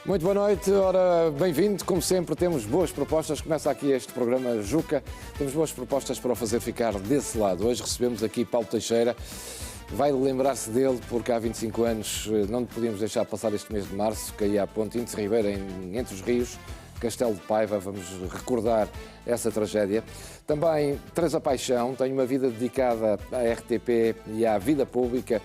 Muito boa noite, ora, bem-vindo. Como sempre, temos boas propostas. Começa aqui este programa Juca. Temos boas propostas para o fazer ficar desse lado. Hoje recebemos aqui Paulo Teixeira. Vai lembrar-se dele porque há 25 anos não podíamos deixar passar este mês de março. Caía a ponte Índice Ribeiro entre os rios, Castelo de Paiva. Vamos recordar essa tragédia. Também Teresa Paixão tem uma vida dedicada à RTP e à vida pública.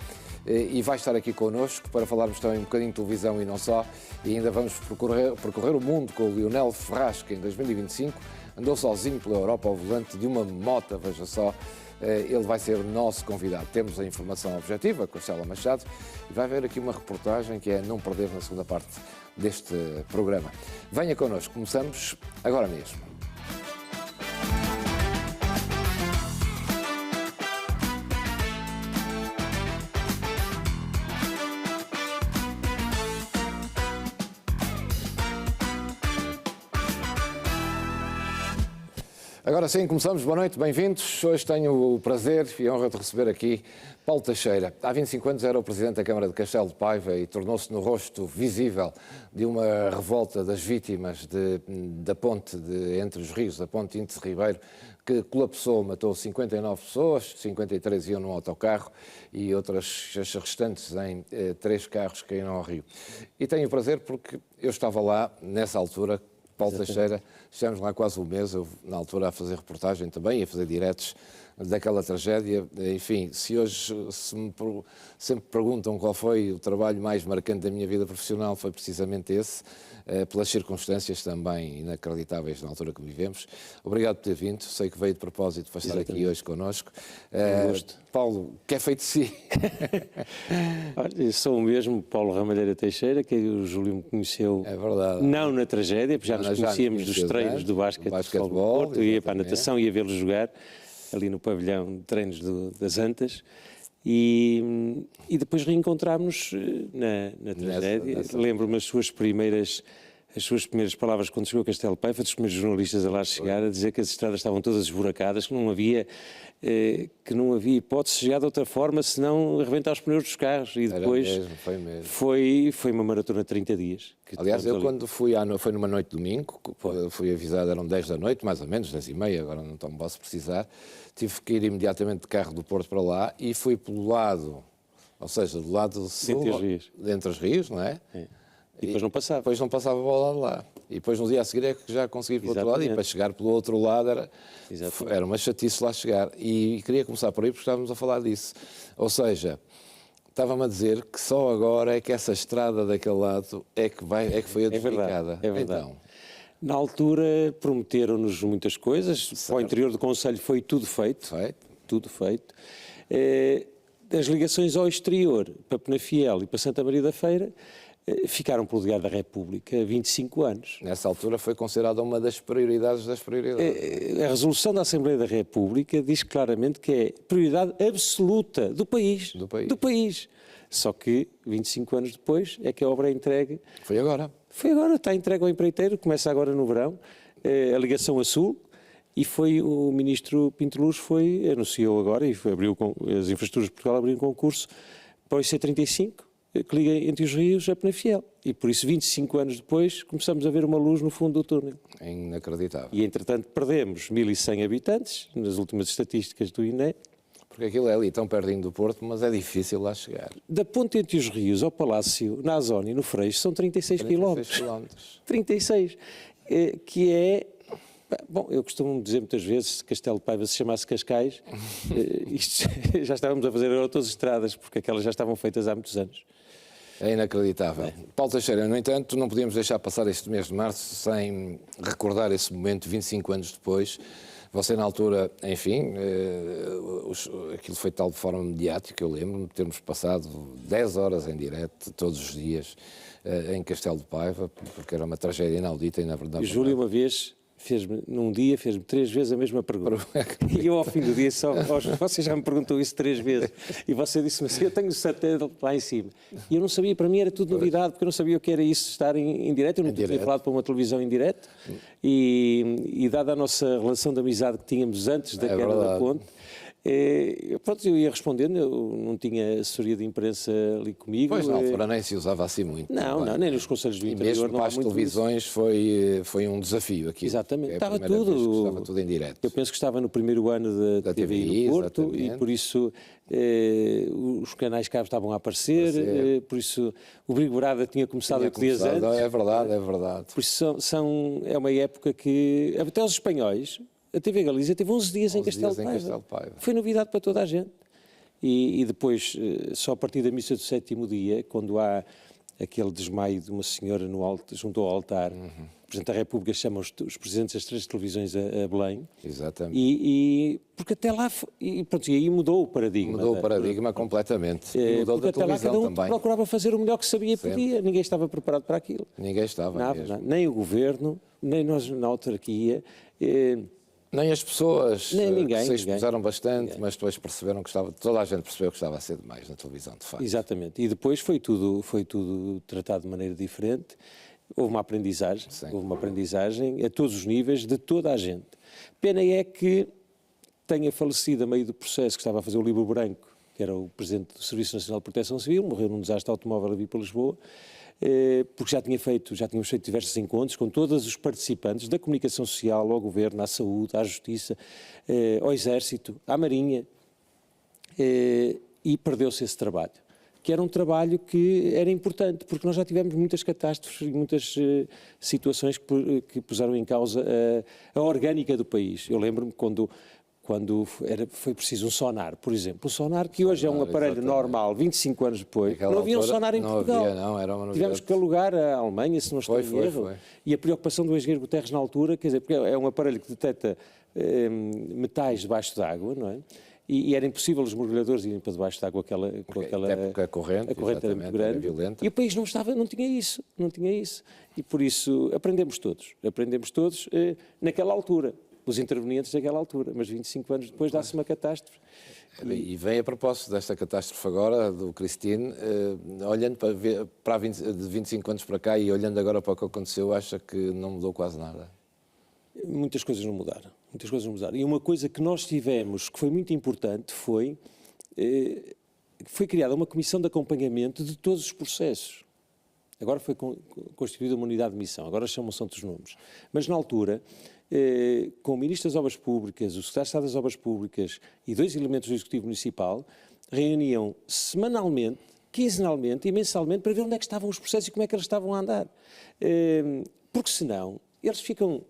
E vai estar aqui connosco para falarmos também um bocadinho de televisão e não só. E ainda vamos percorrer o mundo com o Lionel Ferraz, que em 2025 andou sozinho pela Europa ao volante de uma moto, veja só. Ele vai ser o nosso convidado. Temos a informação objetiva com a Stella Machado e vai haver aqui uma reportagem que é não perder na segunda parte deste programa. Venha connosco, começamos agora mesmo. Agora sim, começamos. Boa noite, bem-vindos. Hoje tenho o prazer e a honra de receber aqui Paulo Teixeira. Há 25 anos era o Presidente da Câmara de Castelo de Paiva e tornou-se no rosto visível de uma revolta das vítimas da ponte entre os rios, da ponte Índice Ribeiro, que colapsou, matou 59 pessoas, 53 iam num autocarro e outras as restantes em 3 carros caíram ao rio. E tenho o prazer porque eu estava lá nessa altura. Paulo Teixeira, estivemos lá quase um mês, eu na altura a fazer reportagem também, a fazer diretos daquela tragédia. Enfim, se hoje sempre perguntam qual foi o trabalho mais marcante da minha vida profissional, foi precisamente esse, pelas circunstâncias também inacreditáveis na altura que vivemos. Obrigado por ter vindo, sei que veio de propósito para estar aqui hoje connosco. Paulo, o que é feito de si? Olha, eu sou o mesmo Paulo Ramalheira Teixeira, que o Júlio me conheceu, não na tragédia, porque já nos conhecíamos dos treinos do basquetebol do Porto, eu ia para a natação, ia vê-lo jogar ali no pavilhão de treinos das Antas, e depois reencontrámos na tragédia. Lembro-me as suas primeiras palavras quando chegou a Castelo de Paiva, dos primeiros jornalistas a lá chegar, a dizer que as estradas estavam todas esburacadas, que não havia hipótese de chegar de outra forma senão arrebentar os pneus dos carros. E depois foi uma maratona de 30 dias. Aliás, eu quando foi numa noite de domingo, fui avisado, eram 10 da noite, mais ou menos, 10h30, agora não posso precisar, tive que ir imediatamente de carro do Porto para lá e fui pelo lado, ou seja, do lado sul, entre os rios, não é? E depois não passava. Depois não passava para o lado de lá. E depois no dia a seguir é que já consegui ir para o outro lado e para chegar pelo outro lado era uma chatice lá chegar. E queria começar por aí porque estávamos a falar disso. Ou seja, estava-me a dizer que só agora é que essa estrada daquele lado é que foi edificada. É verdade. Então, na altura prometeram-nos muitas coisas. Certo. Para o interior do Conselho foi tudo feito. Tudo feito. As ligações ao exterior, para Penafiel e para Santa Maria da Feira, ficaram pelo Diário da República há 25 anos. Nessa altura foi considerada uma das prioridades das prioridades. A resolução da Assembleia da República diz claramente que é prioridade absoluta do país. Do país. Só que 25 anos depois é que a obra é entregue. Foi agora, está entregue ao empreiteiro, começa agora no verão, a ligação a sul. E foi o ministro Pinto Luz anunciou agora, e as Infraestruturas de Portugal abriram um concurso para o IC35, que liga entre os rios a Penafiel. E por isso, 25 anos depois, começamos a ver uma luz no fundo do túnel. É inacreditável. E, entretanto, perdemos 1.100 habitantes, nas últimas estatísticas do INE. Porque aquilo é ali tão pertinho do Porto, mas é difícil lá chegar. Da ponte entre os rios ao Palácio, na Azónia e no Freixo, são 36 quilómetros. 36. Que é... Bom, eu costumo dizer muitas vezes, se Castelo de Paiva se chamasse Cascais, isto já estávamos a fazer outras estradas, porque aquelas já estavam feitas há muitos anos. É inacreditável. Paulo Teixeira, no entanto, não podíamos deixar passar este mês de março sem recordar esse momento, 25 anos depois. Você, na altura, enfim, aquilo foi de tal forma mediática, eu lembro-me de termos passado 10 horas em direto, todos os dias, em Castelo de Paiva, porque era uma tragédia inaudita e, na verdade... E Júlio, uma vez... Num dia fez-me 3 vezes a mesma pergunta. E eu ao fim do dia você já me perguntou isso 3 vezes. E você disse-me assim, eu tenho o satélite lá em cima. E eu não sabia, para mim era tudo novidade, porque eu não sabia o que era isso, estar em direto. Eu não tinha falado para uma televisão em direto. E dada a nossa relação de amizade que tínhamos antes da queda da ponte, Pronto, eu ia respondendo, eu não tinha assessoria de imprensa ali comigo. Pois, na altura nem se usava assim muito. Não, nem nos conselhos do interior. E mesmo para as televisões foi um desafio aqui. Exatamente, estava tudo em direto. Eu penso que estava no primeiro ano da TVI do Porto, exatamente. E por isso os canais cabo estavam a aparecer, por isso o Big Brother tinha começado 8 dias antes. É verdade. Por isso é uma época que até os espanhóis... A TV Galiza teve 11 dias em Castelo de Paiva. Foi novidade para toda a gente. E depois, só a partir da missa do 7º dia, quando há aquele desmaio de uma senhora junto ao altar, o Presidente da República chama os presidentes das 3 televisões a Belém. Exatamente. Porque até lá... E aí mudou o paradigma. Mudou o paradigma completamente. Mudou da televisão também. Porque até lá cada um procurava fazer o melhor que sabia e podia. Ninguém estava preparado para aquilo. Ninguém estava mesmo. Nem o governo, nem nós na autarquia... Nem as pessoas ninguém, se expuseram bastante, mas depois perceberam que toda a gente percebeu que estava a ser demais na televisão, de facto. Exatamente. E depois foi tudo tratado de maneira diferente. Houve uma aprendizagem, a todos os níveis, de toda a gente. Pena é que tenha falecido a meio do processo que estava a fazer o Livro Branco, que era o Presidente do Serviço Nacional de Proteção Civil, morreu num desastre automóvel a vir para Lisboa, porque já tínhamos feito diversos encontros com todos os participantes da comunicação social, ao Governo, à Saúde, à Justiça, ao Exército, à Marinha, e perdeu-se esse trabalho, que era um trabalho que era importante, porque nós já tivemos muitas catástrofes e muitas situações que puseram em causa a orgânica do país. Eu lembro-me quando foi preciso um sonar, por exemplo. O sonar, que hoje é um aparelho normal, 25 anos depois, não havia um sonar em Portugal. Era uma novidade. Tivemos que alugar a Alemanha, se não estou em erro. E a preocupação do engenheiro Guterres na altura, quer dizer, porque é um aparelho que detecta metais debaixo d'água, não é? E era impossível os mergulhadores irem para debaixo d'água com aquela porque a corrente era muito grande. Violenta. E o país não tinha isso. E por isso aprendemos todos naquela altura. Os intervenientes daquela altura, mas 25 anos depois dá-se uma catástrofe. E vem a propósito desta catástrofe agora, do Christine, olhando para de 25 anos para cá e olhando agora para o que aconteceu, acha que não mudou quase nada? Muitas coisas não mudaram. E uma coisa que nós tivemos, que foi muito importante, foi criada uma comissão de acompanhamento de todos os processos. Agora foi constituída uma unidade de missão, agora chamam-se outros nomes. Mas na altura... com o Ministro das Obras Públicas, o Secretário de Estado das Obras Públicas e 2 elementos do Executivo Municipal, reuniam semanalmente, quinzenalmente e mensalmente para ver onde é que estavam os processos e como é que eles estavam a andar. Porque senão, eles ficam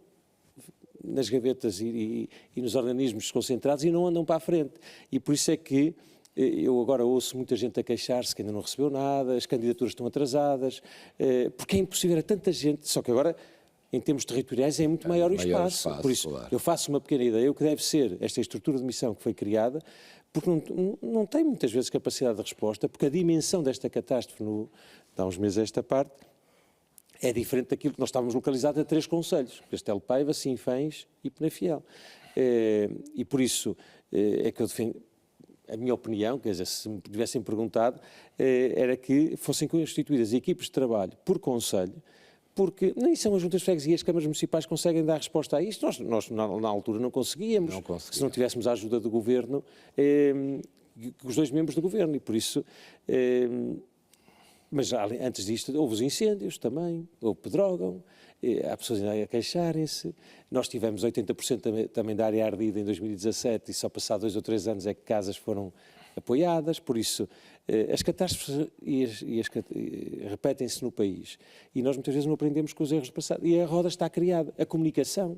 nas gavetas e nos organismos concentrados e não andam para a frente. E por isso é que eu agora ouço muita gente a queixar-se que ainda não recebeu nada, as candidaturas estão atrasadas, porque é impossível, tanta gente, só que agora... Em termos territoriais é muito maior o espaço. Por isso, claro. Eu faço uma pequena ideia, o que deve ser esta estrutura de missão que foi criada, porque não tem muitas vezes capacidade de resposta, porque a dimensão desta catástrofe, há uns meses a esta parte, é diferente daquilo que nós estávamos localizados a 3 concelhos, Castelo de Paiva, Sinfãs e Penafiel. E por isso é que eu defendo, a minha opinião, quer dizer, se me tivessem perguntado, era que fossem constituídas equipes de trabalho por concelho, porque nem são as juntas de freguesia, as câmaras municipais conseguem dar resposta a isto. Nós na altura não conseguíamos, se não tivéssemos a ajuda do governo, os 2 membros do governo, e por isso... mas antes disto houve os incêndios também, houve pedrógão, há pessoas ainda a queixarem-se. Nós tivemos 80% também da área ardida em 2017 e só passado 2 ou 3 anos é que casas foram apoiadas, por isso as catástrofes repetem-se no país e nós muitas vezes não aprendemos com os erros do passado e a roda está criada. A comunicação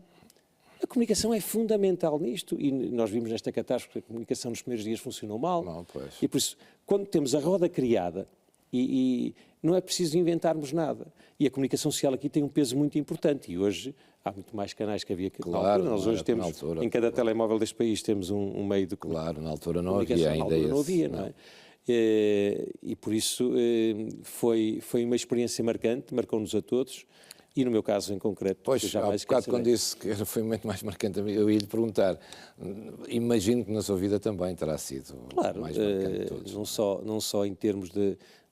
é fundamental nisto e nós vimos nesta catástrofe que a comunicação nos primeiros dias funcionou mal. E por isso, quando temos a roda criada e não é preciso inventarmos nada. E a comunicação social aqui tem um peso muito importante e hoje há muito mais canais que havia na altura. Nós hoje temos, em cada telemóvel deste país, temos um meio de comunicação. Claro, na altura não havia ainda isso. Não havia, não é? E por isso foi uma experiência marcante, marcou-nos a todos. E no meu caso em concreto... Pois, há bocado quando disse que foi muito mais marcante, eu ia lhe perguntar, imagino que na sua vida também terá sido mais marcante de todos. Não só em termos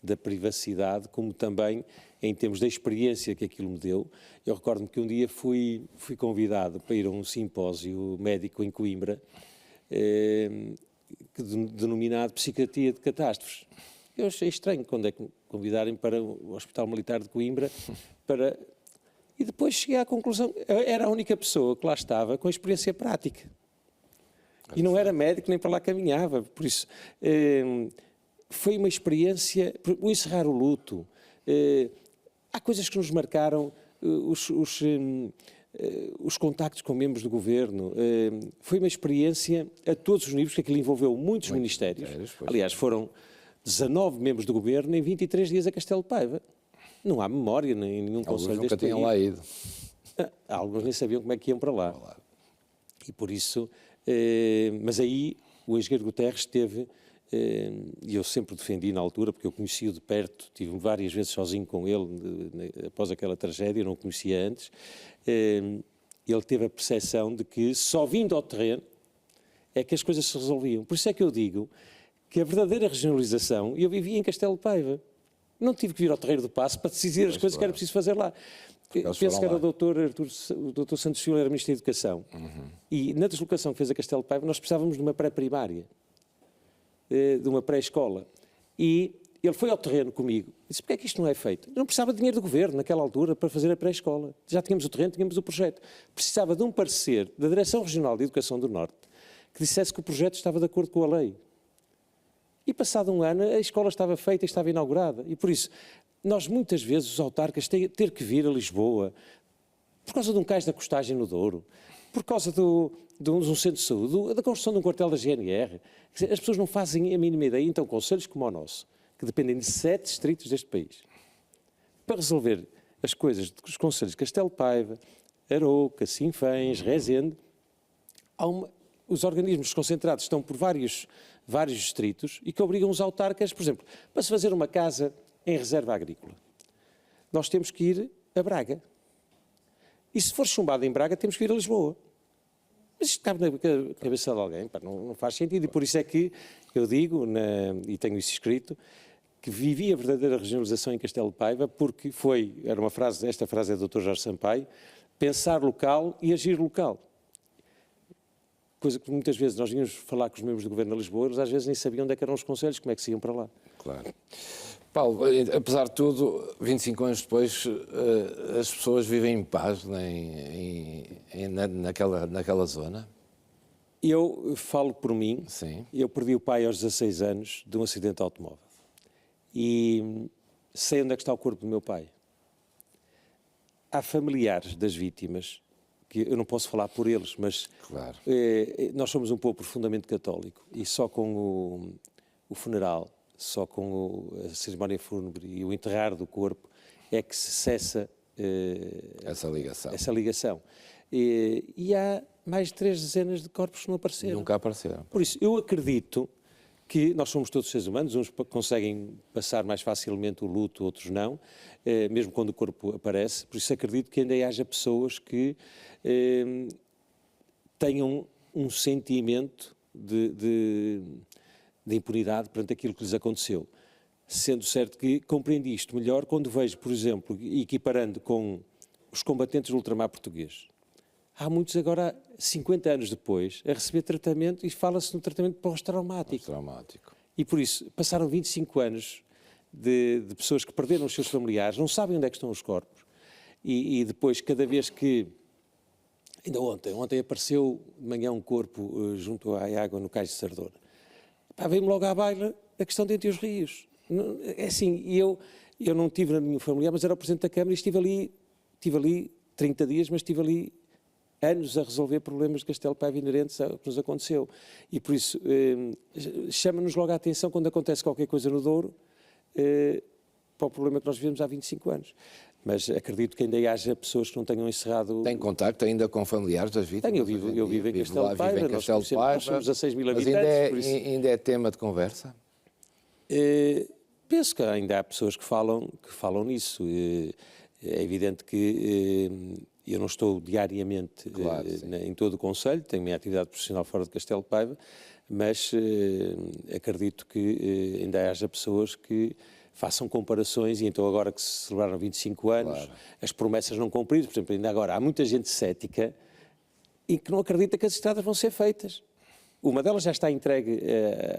da privacidade, como também em termos da experiência que aquilo me deu. Eu recordo-me que um dia fui convidado para ir a um simpósio médico em Coimbra, denominado Psiquiatria de Catástrofes. Eu achei estranho quando é que me convidarem para o Hospital Militar de Coimbra para... E depois cheguei à conclusão, era a única pessoa que lá estava com experiência prática. E não era médico, nem para lá caminhava. Por isso, foi uma experiência, o encerrar o luto. Há coisas que nos marcaram, os contactos com membros do governo. Foi uma experiência a todos os níveis, que aquilo envolveu muitos ministérios. Aliás, foram 19 membros do governo em 23 dias a Castelo de Paiva. Não há memória em nenhum conselho deste país. Nunca tinham lá ido. Alguns nem sabiam como é que iam para lá. E por isso... mas aí o engenheiro Guterres teve, e eu sempre defendi na altura, porque eu conheci-o de perto, estive várias vezes sozinho com ele após aquela tragédia, eu não o conhecia antes. Ele teve a percepção de que só vindo ao terreno é que as coisas se resolviam. Por isso é que eu digo que a verdadeira regionalização, eu vivia em Castelo de Paiva. Não tive que vir ao Terreiro do Paço para decidir as coisas que era preciso fazer lá. Penso que era o doutor Santos Silva, era Ministro da Educação. E na deslocação que fez a Castelo de Paiva, nós precisávamos de uma pré-primária, de uma pré-escola. E ele foi ao terreno comigo e disse: porque é que isto não é feito? Eu não precisava de dinheiro do governo naquela altura para fazer a pré-escola. Já tínhamos o terreno, tínhamos o projeto. Precisava de um parecer da Direção Regional de Educação do Norte que dissesse que o projeto estava de acordo com a lei. E passado um ano a escola estava feita e estava inaugurada. E por isso, nós muitas vezes, os autarcas, ter que vir a Lisboa por causa de um cais da costagem no Douro, por causa de um centro de saúde, da construção de um quartel da GNR. Quer dizer, as pessoas não fazem a mínima ideia. Então, conselhos como o nosso, que dependem de 7 distritos deste país, para resolver as coisas dos conselhos de Castelo de Paiva, Arouca, Sinfãs, Rezende, os organismos concentrados estão por vários distritos e que obrigam os autarcas, por exemplo, para se fazer uma casa em reserva agrícola, nós temos que ir a Braga. E se for chumbado em Braga, temos que ir a Lisboa. Mas isto cabe na cabeça de alguém, não faz sentido. E por isso é que eu digo, e tenho isso escrito, que vivi a verdadeira regionalização em Castelo de Paiva, porque era uma frase, esta frase é do Dr. Jorge Sampaio, pensar local e agir local. Coisa que muitas vezes nós vínhamos falar com os membros do Governo de Lisboa, eles às vezes nem sabiam onde é que eram os conselhos, como é que se iam para lá. Claro. Paulo, apesar de tudo, 25 anos depois, as pessoas vivem em paz naquela zona? Eu falo por mim. Sim. Eu perdi o pai aos 16 anos de um acidente de automóvel. E sei onde é que está o corpo do meu pai. Há familiares das vítimas, que eu não posso falar por eles, mas claro. Nós somos um povo profundamente católico e só com o funeral, só com a cerimónia fúnebre e o enterrar do corpo é que se cessa essa ligação. E há mais de 3 dezenas de corpos que não apareceram. Nunca apareceram. Por isso, eu acredito que nós somos todos seres humanos, uns conseguem passar mais facilmente o luto, outros não, mesmo quando o corpo aparece. Por isso acredito que ainda haja pessoas que tenham um sentimento de impunidade perante aquilo que lhes aconteceu. Sendo certo que compreendi isto melhor quando vejo, por exemplo, equiparando com os combatentes do ultramar português. Há muitos agora, 50 anos depois, a receber tratamento e fala-se no tratamento pós-traumático. E por isso, passaram 25 anos de pessoas que perderam os seus familiares, não sabem onde é que estão os corpos. E depois, cada vez que... Ainda ontem apareceu de manhã um corpo junto à água no Cais de Sardona. Veio-me logo à baila a questão de Entre os Rios. É assim, eu não tive nenhum familiar, mas era o Presidente da Câmara e estive ali 30 dias, mas estive ali anos a resolver problemas de Castelo de Paiva inerentes ao que nos aconteceu. E por isso, chama-nos logo a atenção quando acontece qualquer coisa no Douro, para o problema que nós vivemos há 25 anos. Mas acredito que ainda haja pessoas que não tenham encerrado... Tem contacto ainda com familiares das vítimas? Tenho, eu vivo em Castelo de Paiva, nós somos a 6 mil habitantes. Mas ainda é tema de conversa? Penso que ainda há pessoas que falam nisso. É evidente que eu não estou diariamente em todo o Conselho, tenho a minha atividade profissional fora de Castelo de Paiva, mas acredito que ainda haja pessoas que façam comparações, e então agora que se celebraram 25 anos, as promessas não cumpridas, por exemplo, ainda agora há muita gente cética e que não acredita que as estradas vão ser feitas. uma delas já está entregue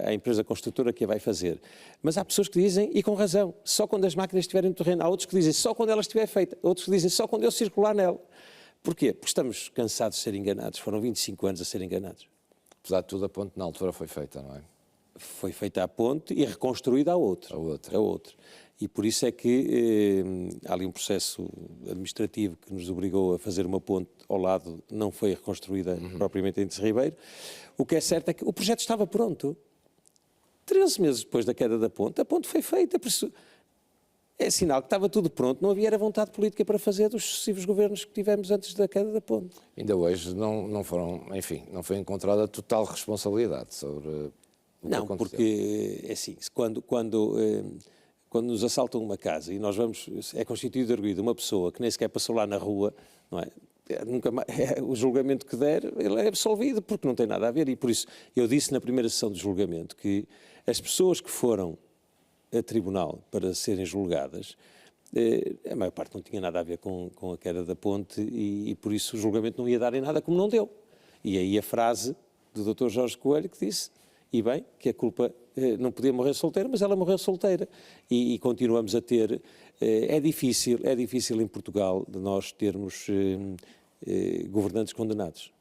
à empresa construtora que a vai fazer. Mas há pessoas que dizem, e com razão, só quando as máquinas estiverem no terreno. Há outros que dizem só quando ela estiver feita. Outros que dizem só quando eu circular nela. Porquê? Porque estamos cansados de ser enganados. Foram 25 anos a ser enganados. Apesar de tudo, a ponte na altura foi feita, não é? Foi feita a ponte e reconstruída a outra. E por isso é que há ali um processo administrativo que nos obrigou a fazer uma ponte ao lado, não foi reconstruída propriamente em Ribeiro. O que é certo é que o projeto estava pronto. 13 meses depois da queda da ponte, a ponte foi feita. Por isso é sinal que estava tudo pronto, não havia vontade política para fazer dos sucessivos governos que tivemos antes da queda da ponte. Ainda hoje não foi encontrada total responsabilidade sobre o que aconteceu. Porque é assim, quando nos assaltam uma casa e nós é constituído de arguido uma pessoa que nem sequer passou lá na rua, não é? Nunca mais, o julgamento que der, ele é absolvido porque não tem nada a ver. E por isso eu disse na primeira sessão de julgamento que as pessoas que foram a tribunal para serem julgadas, a maior parte não tinha nada a ver com a queda da ponte e por isso o julgamento não ia dar em nada, como não deu. E aí a frase do Dr. Jorge Coelho que disse, e bem, que a culpa não podia morrer solteira, mas ela morreu solteira. E continuamos a ter... É difícil em Portugal de nós termos governantes condenados.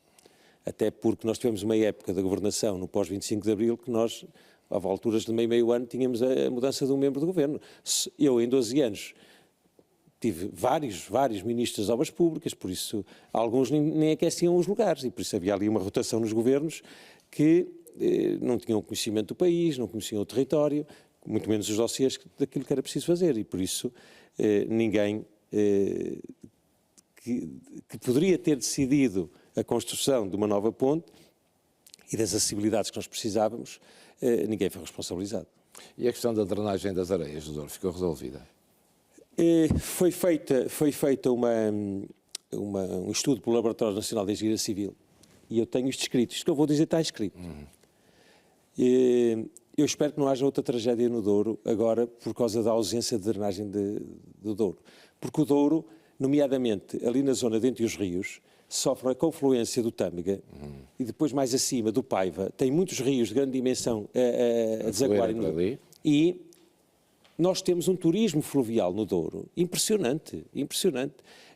Até porque nós tivemos uma época da governação no pós-25 de Abril que nós, a alturas de meio ano, tínhamos a mudança de um membro do governo. Eu, em 12 anos, tive vários ministros das obras públicas, por isso alguns nem aqueciam os lugares e por isso havia ali uma rotação nos governos que não tinham conhecimento do país, não conheciam o território, muito menos os dossiês daquilo que era preciso fazer e por isso ninguém que poderia ter decidido a construção de uma nova ponte e das acessibilidades que nós precisávamos, ninguém foi responsabilizado. E a questão da drenagem das areias do Douro ficou resolvida? Foi feita um estudo pelo Laboratório Nacional de Engenharia Civil e eu tenho isto escrito. Isto que eu vou dizer está escrito. Eu espero que não haja outra tragédia no Douro agora por causa da ausência de drenagem do Douro. Porque o Douro, nomeadamente ali na zona de entre os rios, sofre a confluência do Tâmega e depois mais acima do Paiva. Tem muitos rios de grande dimensão a desaguarem no Douro. E nós temos um turismo fluvial no Douro impressionante.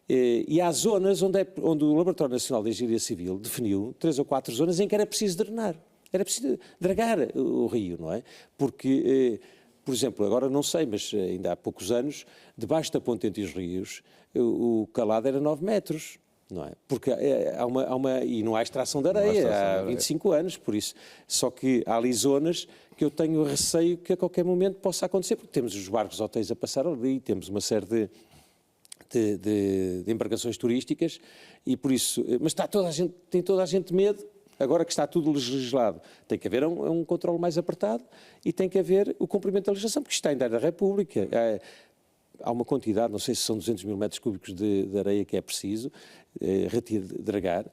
E há zonas onde o Laboratório Nacional de Engenharia Civil definiu 3 ou 4 zonas em que era preciso drenar. Era preciso dragar o rio, não é? Porque, por exemplo, agora não sei, mas ainda há poucos anos, debaixo da ponte entre os rios, o calado era 9 metros, não é? Porque e não há extração de areia há 25 anos, por isso. Só que há ali zonas que eu tenho receio que a qualquer momento possa acontecer, porque temos os barcos hotéis a passar ali, temos uma série de embarcações turísticas e por isso... Mas tem toda a gente medo. Agora que está tudo legislado, tem que haver um controle mais apertado e tem que haver o cumprimento da legislação, porque isto está em área da República. Há uma quantidade, não sei se são 200 mil metros cúbicos de areia que é preciso dragar.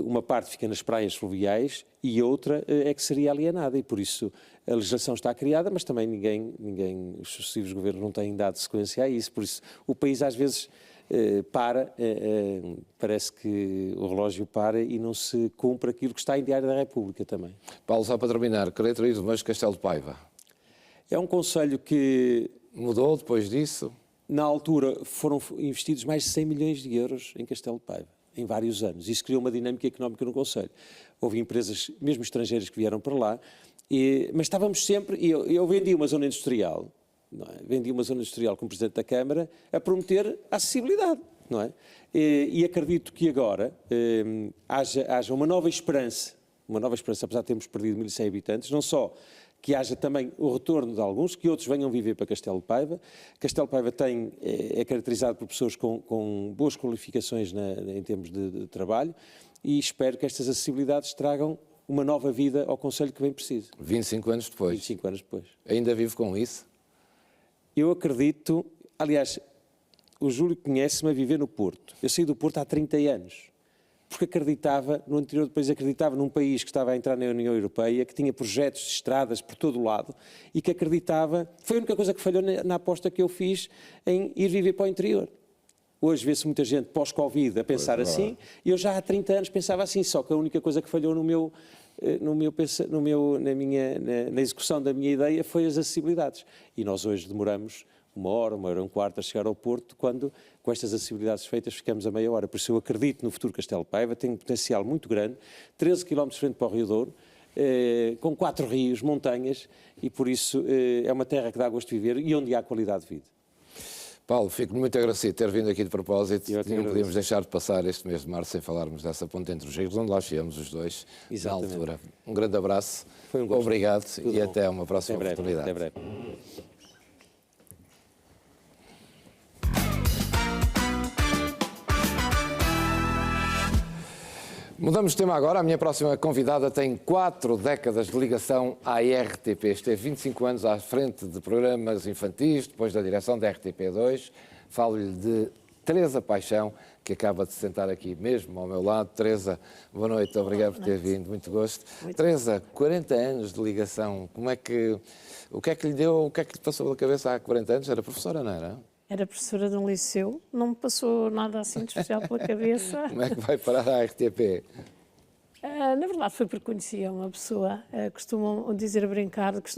Uma parte fica nas praias fluviais e outra é que seria alienada. E por isso a legislação está criada, mas também os sucessivos governos não têm dado sequência a isso. Por isso o país às vezes... parece que o relógio para e não se cumpre aquilo que está em Diário da República também. Paulo, só para terminar, queria ter ido mais Castelo de Paiva. É um concelho que... Mudou depois disso? Na altura foram investidos mais de 100 milhões de euros em Castelo de Paiva, em vários anos. Isso criou uma dinâmica económica no concelho. Houve empresas, mesmo estrangeiras, que vieram para lá, mas estávamos sempre... Eu vendi uma zona industrial... Não é? Vendi uma zona industrial como Presidente da Câmara a prometer acessibilidade, não é? E acredito que agora haja uma nova esperança, apesar de termos perdido 1.100 habitantes, não só que haja também o retorno de alguns, que outros venham viver para Castelo de Paiva. Castelo de Paiva é caracterizado por pessoas com boas qualificações em termos de trabalho e espero que estas acessibilidades tragam uma nova vida ao concelho que bem preciso. 25 anos depois. 25 anos depois. Ainda vive com isso? Eu acredito, aliás, o Júlio conhece-me a viver no Porto. Eu saí do Porto há 30 anos, porque acreditava, no interior do país, acreditava num país que estava a entrar na União Europeia, que tinha projetos de estradas por todo o lado e que acreditava, foi a única coisa que falhou na aposta que eu fiz em ir viver para o interior. Hoje vê-se muita gente pós-Covid a pensar assim, e eu já há 30 anos pensava assim, só que a única coisa que falhou na execução da minha ideia foi as acessibilidades. E nós hoje demoramos 1 hora, 1 hora e 1/4 a chegar ao Porto, quando com estas acessibilidades feitas ficamos a meia hora. Por isso eu acredito no futuro Castelo de Paiva, tem um potencial muito grande, 13 km de frente para o Rio Douro, com 4 rios, montanhas, e por isso é uma terra que dá gosto de viver e onde há qualidade de vida. Paulo, fico muito agradecido de ter vindo aqui de propósito. Não podíamos deixar de passar este mês de março sem falarmos dessa ponte entre os rios, onde lá chegamos os dois. Exatamente. Na altura. Um grande abraço, foi um gosto. Obrigado. Tudo e bom. Até uma próxima oportunidade. Até breve. Mudamos de tema agora. A minha próxima convidada tem 4 décadas de ligação à RTP. Esteve 25 anos à frente de programas infantis, depois da direção da RTP2. Falo-lhe de Teresa Paixão, que acaba de se sentar aqui mesmo ao meu lado. Teresa, boa noite, obrigado por ter vindo, muito gosto. Teresa, 40 anos de ligação, o que é que lhe deu, o que é que lhe passou pela cabeça há 40 anos? Era professora, não era? Era professora de um liceu, não me passou nada assim de especial pela cabeça. Como é que vai parar à RTP? Na verdade foi porque conhecia uma pessoa, costumo dizer a brincar que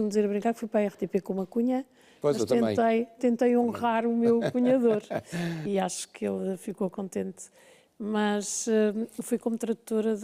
fui para a RTP com uma cunha, pois mas tentei honrar o meu cunhador e acho que ele ficou contente. Mas fui como tradutora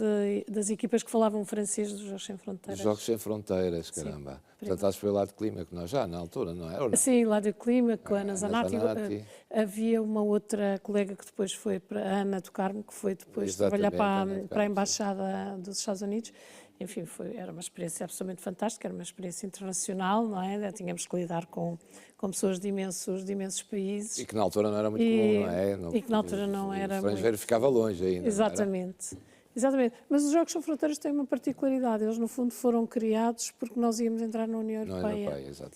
das equipas que falavam francês dos Jogos Sem Fronteiras. Os Jogos Sem Fronteiras, caramba. Sim, portanto, estás foi lá de Clímaco, nós já, na altura, não é? Não? Sim, lá de Clímaco, com a Ana Zanatti. Havia uma outra colega que depois foi para a Ana do Carmo, que foi depois trabalhar para a Embaixada dos Estados Unidos. Enfim, era uma experiência absolutamente fantástica, era uma experiência internacional, não é? Tínhamos que lidar com pessoas de imensos países. E que na altura não era muito comum, não é? E que na altura não era muito... O estrangeiro ficava longe ainda. Exatamente. Exatamente. Mas os Jogos Sem Fronteiras têm uma particularidade. Eles, no fundo, foram criados porque nós íamos entrar na União Europeia.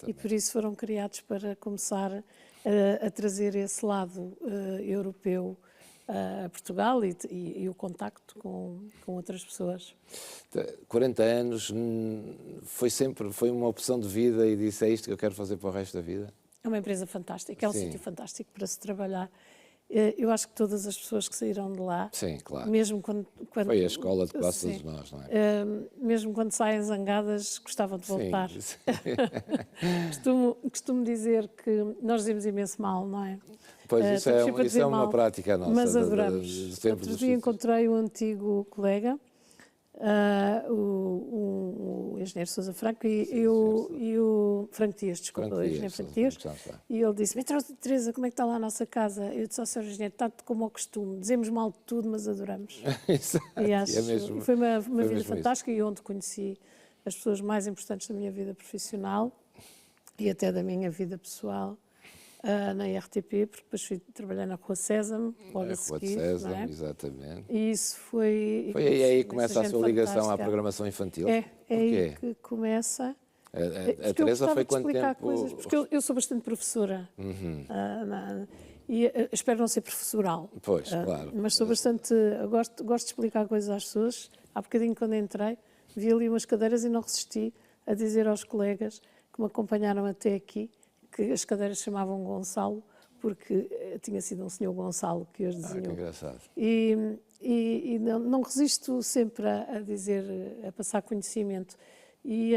E por isso foram criados para começar a trazer esse lado europeu a Portugal e o contacto com outras pessoas. 40 anos, foi uma opção de vida e disse, é isto que eu quero fazer para o resto da vida? É uma empresa fantástica, é um sítio fantástico para se trabalhar. Eu acho que todas as pessoas que saíram de lá, sim, claro. Mesmo quando foi a escola de quase todos nós, não é? Mesmo quando saem zangadas, gostavam de voltar. Sim. Costumo dizer que nós dizemos imenso mal, não é? Pois, isso é uma prática nossa. Mas adoramos. Outro dia encontrei um antigo colega, o engenheiro Sousa Franco e o Franco Dias, desculpa, o engenheiro Franco Dias, e ele disse-me, Teresa, como é que está lá a nossa casa? Eu disse ao Sr. Engenheiro, está como ao costume, dizemos mal de tudo, mas adoramos. E foi uma vida fantástica e onde conheci as pessoas mais importantes da minha vida profissional e até da minha vida pessoal. Na RTP, porque depois fui trabalhar na Rua Sésamo, logo a seguir. Rua de Sésamo, exatamente. E isso foi... Foi aí que começa a sua ligação à programação infantil? É aí que começa. A Teresa foi quanto tempo? Coisas, porque eu sou bastante professora. E espero não ser professoral. Pois, claro. Mas sou bastante... Gosto de explicar coisas às pessoas. Há bocadinho, quando entrei, vi ali umas cadeiras e não resisti a dizer aos colegas que me acompanharam até aqui que as cadeiras chamavam Gonçalo, porque tinha sido um senhor Gonçalo que as desenhou. Que engraçado. E não resisto sempre a passar conhecimento. E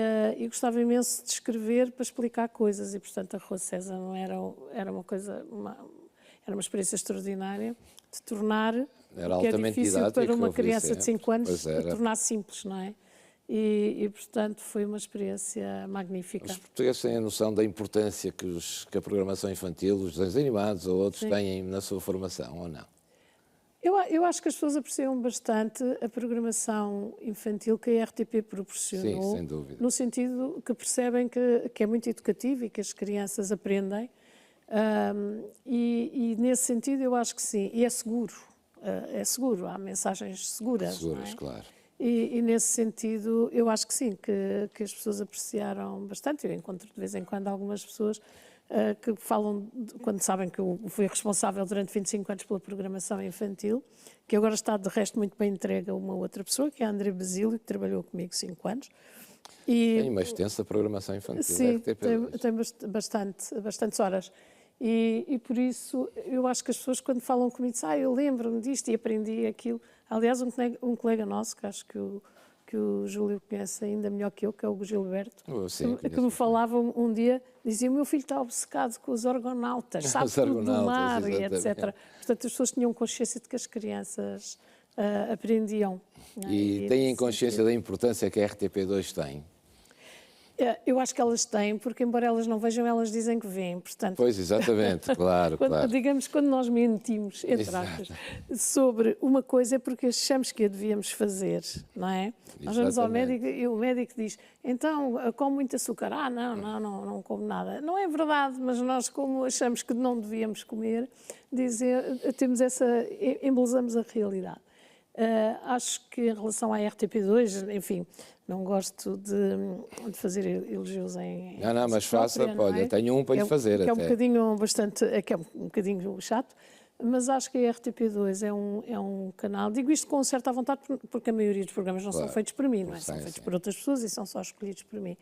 gostava imenso de escrever para explicar coisas. E, portanto, a Rua Sésamo era uma experiência extraordinária de tornar era o que é difícil para uma criança de 5 anos, tornar simples, não é? E, portanto, foi uma experiência magnífica. Os portugueses têm a noção da importância que a programação infantil, os desenhos animados ou outros têm na sua formação, ou não? Eu acho que as pessoas apreciam bastante a programação infantil que a RTP proporcionou. Sim, sem dúvida. No sentido que percebem que é muito educativo e que as crianças aprendem. E nesse sentido eu acho que sim. E é seguro. Há mensagens seguras. Seguras, claro. E nesse sentido, eu acho que sim, que as pessoas apreciaram bastante. Eu encontro de vez em quando algumas pessoas que falam, quando sabem que eu fui responsável durante 25 anos pela programação infantil, que agora está de resto muito bem entregue a uma outra pessoa, que é a André Basílio, que trabalhou comigo 5 anos. Tem uma extensa programação infantil. Sim, tem bastantes horas. E por isso, eu acho que as pessoas, quando falam comigo, dizem, eu lembro-me disto e aprendi aquilo. Aliás, um colega nosso, que acho que que o Júlio conhece ainda melhor que eu, que é o Gilberto, sim, que me falava um dia, dizia: o meu filho está obcecado com os argonautas, sabe tudo do mar, e etc. Portanto, as pessoas tinham consciência de que as crianças aprendiam. E têm consciência da importância que a RTP2 tem? Eu acho que elas têm, porque embora elas não vejam, elas dizem que veem, portanto... Pois, exatamente, claro, claro. Digamos, quando nós mentimos, entre aspas, sobre uma coisa é porque achamos que a devíamos fazer, não é? Nós vamos ao médico e o médico diz: então, come muito açúcar. Não como nada. Não é verdade, mas nós, como achamos que não devíamos comer, temos embelezamos a realidade. Acho que em relação à RTP2, enfim, não gosto de fazer elogios em... Não, mas faça, olha, tenho um para lhe fazer até. Que é um bocadinho chato, mas acho que a RTP2 é um canal, digo isto com certa vontade, porque a maioria dos programas não são feitos por mim, não é? São feitos por outras pessoas e são só escolhidos por mim.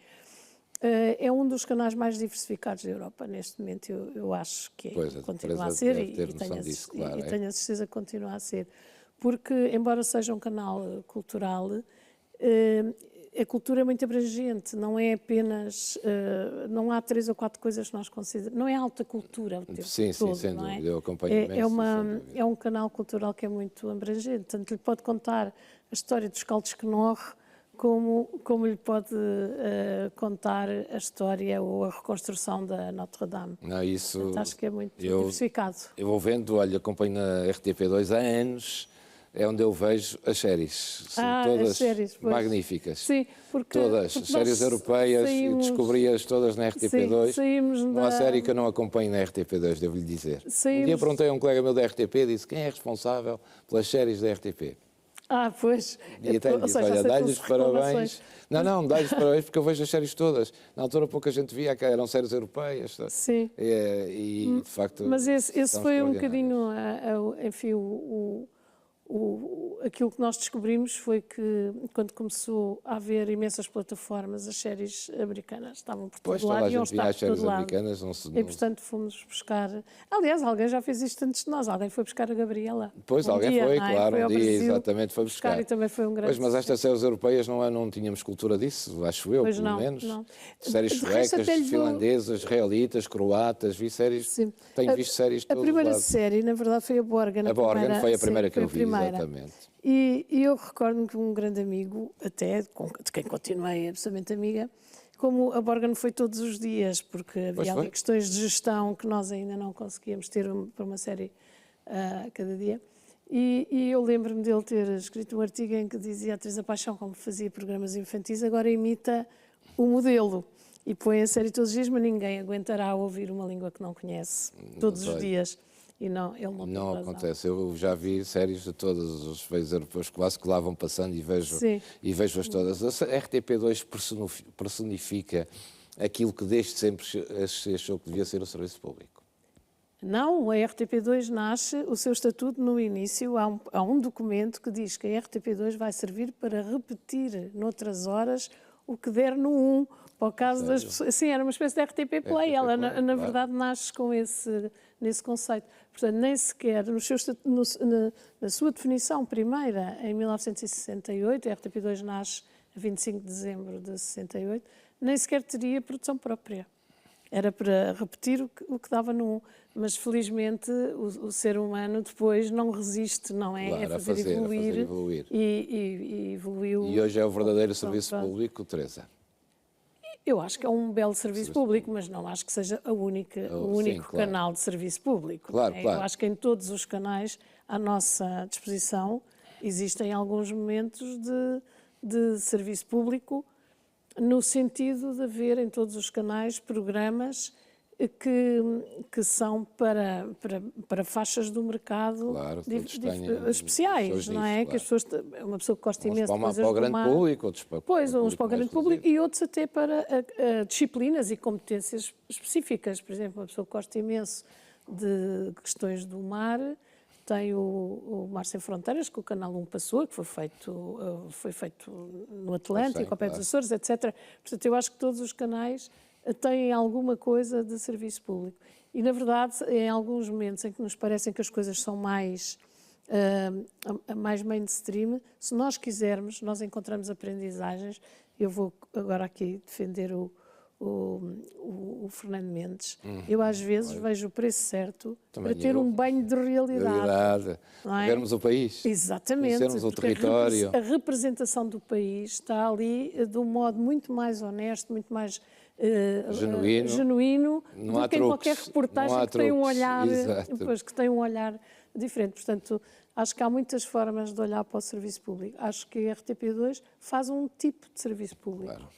É um dos canais mais diversificados da Europa neste momento, eu acho que continua a ser, e tenho a certeza que continua a ser. Porque, embora seja um canal cultural, a cultura é muito abrangente, não é apenas... não há 3 ou 4 coisas que nós consideramos... Não é alta cultura o tempo todo, sem não dúvida, eu acompanho imenso. É um canal cultural que é muito abrangente, tanto lhe pode contar a história dos Caldos Knorr, como lhe pode contar a história ou a reconstrução da Notre-Dame. Portanto, acho que é muito diversificado. Eu vou vendo, olha, acompanho na RTP2 há anos... É onde eu vejo as séries. São todas séries, magníficas. Sim, porque as séries europeias, e descobri-as todas na RTP2. Não há série que eu não acompanho na RTP2, devo-lhe dizer. Um dia perguntei a um colega meu da RTP, disse: quem é responsável pelas séries da RTP? Pois. E até lhe disse: olha, dá-lhes parabéns. Não, dá-lhes parabéns porque eu vejo as séries todas. Na altura pouca gente via, que eram séries europeias. Sim. E de facto... Mas esse foi um bocadinho, enfim, aquilo que nós descobrimos foi que, quando começou a haver imensas plataformas, as séries americanas estavam por todo lado e iam estar por todo lado. E, portanto, fomos buscar... Aliás, alguém já fez isto antes de nós. Alguém foi buscar a Gabriela. Pois, alguém foi, claro, um dia, exatamente, foi buscar. E também foi um grande... Pois, mas estas séries europeias não tínhamos cultura disso, acho eu, pelo menos. Não. Séries suecas, finlandesas, israelitas, croatas, vi séries... Sim. Tenho visto séries de todo lado. A primeira série, na verdade, foi a Borgen. A Borgen foi a primeira que eu vi. Exatamente. E eu recordo-me que um grande amigo, até de quem continuei absolutamente amiga, como a Borgen foi todos os dias, porque havia ali questões de gestão que nós ainda não conseguíamos ter para uma série cada dia. E eu lembro-me dele ter escrito um artigo em que dizia: a Teresa Paixão, como fazia programas infantis, agora imita o modelo e põe a série todos os dias, mas ninguém aguentará ouvir uma língua que não conhece todos os dias. E não, ele não acontece. Eu já vi séries de todos os países europeus quase que lá vão passando e vejo-as todas. A RTP2 personifica aquilo que desde sempre se achou que devia ser o serviço público. Não, a RTP2 nasce, o seu estatuto no início, há um documento que diz que a RTP2 vai servir para repetir noutras horas o que der no 1, para o caso das pessoas. Sim, era uma espécie de RTP Play. Ela, na verdade, nasce com nesse conceito. Portanto, nem sequer, na sua definição primeira, em 1968, a RTP2 nasce a 25 de dezembro de 68, nem sequer teria produção própria. Era para repetir o que dava no 1. Mas, felizmente, o ser humano depois não resiste, não é? Claro, a fazer evoluir. E evoluiu. E hoje é o verdadeiro serviço público, Teresa? Eu acho que é um belo serviço público, mas não acho que seja o único canal de serviço público. Claro. Eu acho que em todos os canais à nossa disposição existem alguns momentos de serviço público, no sentido de haver em todos os canais programas que são para faixas do mercado especiais, não é? Claro. Que as pessoas, uma pessoa que gosta imenso de coisas para o grande público, outros para uns para o grande público e outros até para disciplinas e competências específicas. Por exemplo, uma pessoa que gosta imenso de questões do mar, tem o Mar Sem Fronteiras, que o Canal 1 passou, que foi feito no Atlântico, ao pé dos Açores, etc. Portanto, eu acho que todos os canais têm alguma coisa de serviço público. E, na verdade, em alguns momentos em que nos parecem que as coisas são mais a mais mainstream, se nós quisermos, nós encontramos aprendizagens. Eu vou agora aqui defender o Fernando Mendes. Eu às vezes vejo o preço certo também para ter um banho de realidade. Não é? Vermos o país. Exatamente. Conhecermos o território. A representação do país está ali de um modo muito mais honesto, muito mais genuíno do que em qualquer reportagem que tem um olhar, depois, que tem um olhar diferente. Portanto, acho que há muitas formas de olhar para o serviço público. Acho que a RTP2 faz um tipo de serviço público. Claro.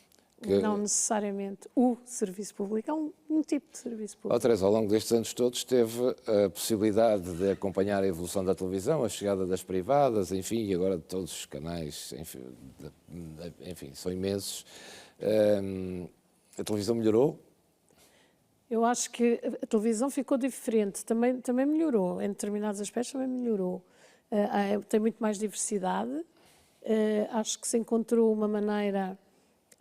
Não necessariamente o serviço público, é um tipo de serviço público. Teresa, ao longo destes anos todos teve a possibilidade de acompanhar a evolução da televisão, a chegada das privadas, enfim, e agora de todos os canais, enfim são imensos. A televisão melhorou? Eu acho que a televisão ficou diferente, também melhorou, em determinados aspectos também melhorou. Tem muito mais diversidade, acho que se encontrou uma maneira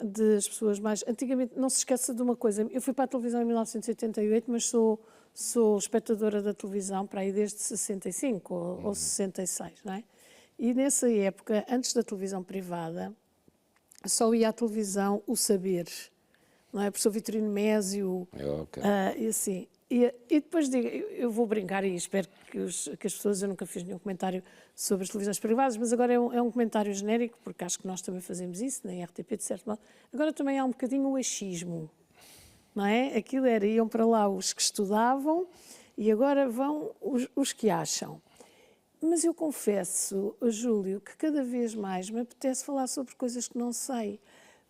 de as pessoas mais... Antigamente, não se esqueça de uma coisa, eu fui para a televisão em 1988, mas sou espectadora da televisão para aí desde 65 ou 66, não é? E nessa época, antes da televisão privada, só ia à televisão o saber, não é? O professor Vitorino Mésio, e assim... E depois digo, eu vou brincar e espero que as pessoas, eu nunca fiz nenhum comentário sobre as televisões privadas, mas agora é um comentário genérico, porque acho que nós também fazemos isso, na RTP, de certo modo. Agora também há um bocadinho o achismo, não é? Aquilo era, iam para lá os que estudavam e agora vão os que acham. Mas eu confesso, Júlio, que cada vez mais me apetece falar sobre coisas que não sei.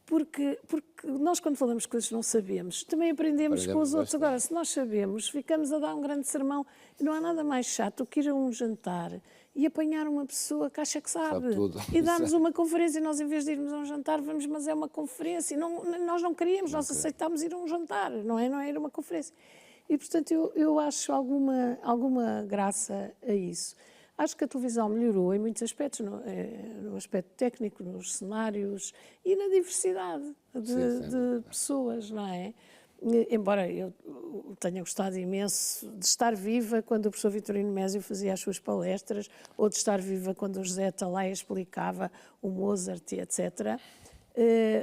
Porque nós, quando falamos coisas que não sabemos, também aprendemos com os outros. Agora, se nós sabemos, ficamos a dar um grande sermão. E não há nada mais chato que ir a um jantar e apanhar uma pessoa que acha que sabe e dar-nos uma conferência. E nós, em vez de irmos a um jantar, vamos, mas é uma conferência. Nós não queríamos, nós aceitámos ir a um jantar, não é? Não era uma conferência. E, portanto, eu acho alguma graça a isso. Acho que a televisão melhorou em muitos aspectos, no aspecto técnico, nos cenários e na diversidade de pessoas, não é? Embora eu tenha gostado imenso de estar viva quando o professor Vitorino Mésio fazia as suas palestras, ou de estar viva quando o José Atalaia explicava o Mozart e etc.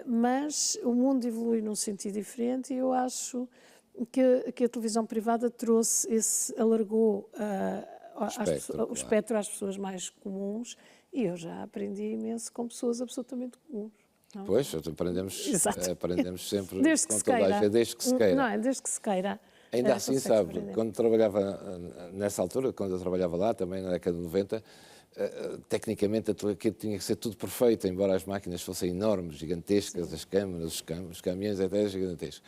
Mas o mundo evolui num sentido diferente e eu acho que a televisão privada alargou o espectro às pessoas mais comuns, e eu já aprendi imenso com pessoas absolutamente comuns. Não? Pois, aprendemos sempre desde com toda a gente, desde que se queira. Não é, desde que se queira. Ainda assim, sabe, quando trabalhava, nessa altura, quando eu trabalhava lá, também na década de 90, tecnicamente aquilo tinha que ser tudo perfeito, embora as máquinas fossem enormes, gigantescas, as câmaras, os caminhões até gigantescos.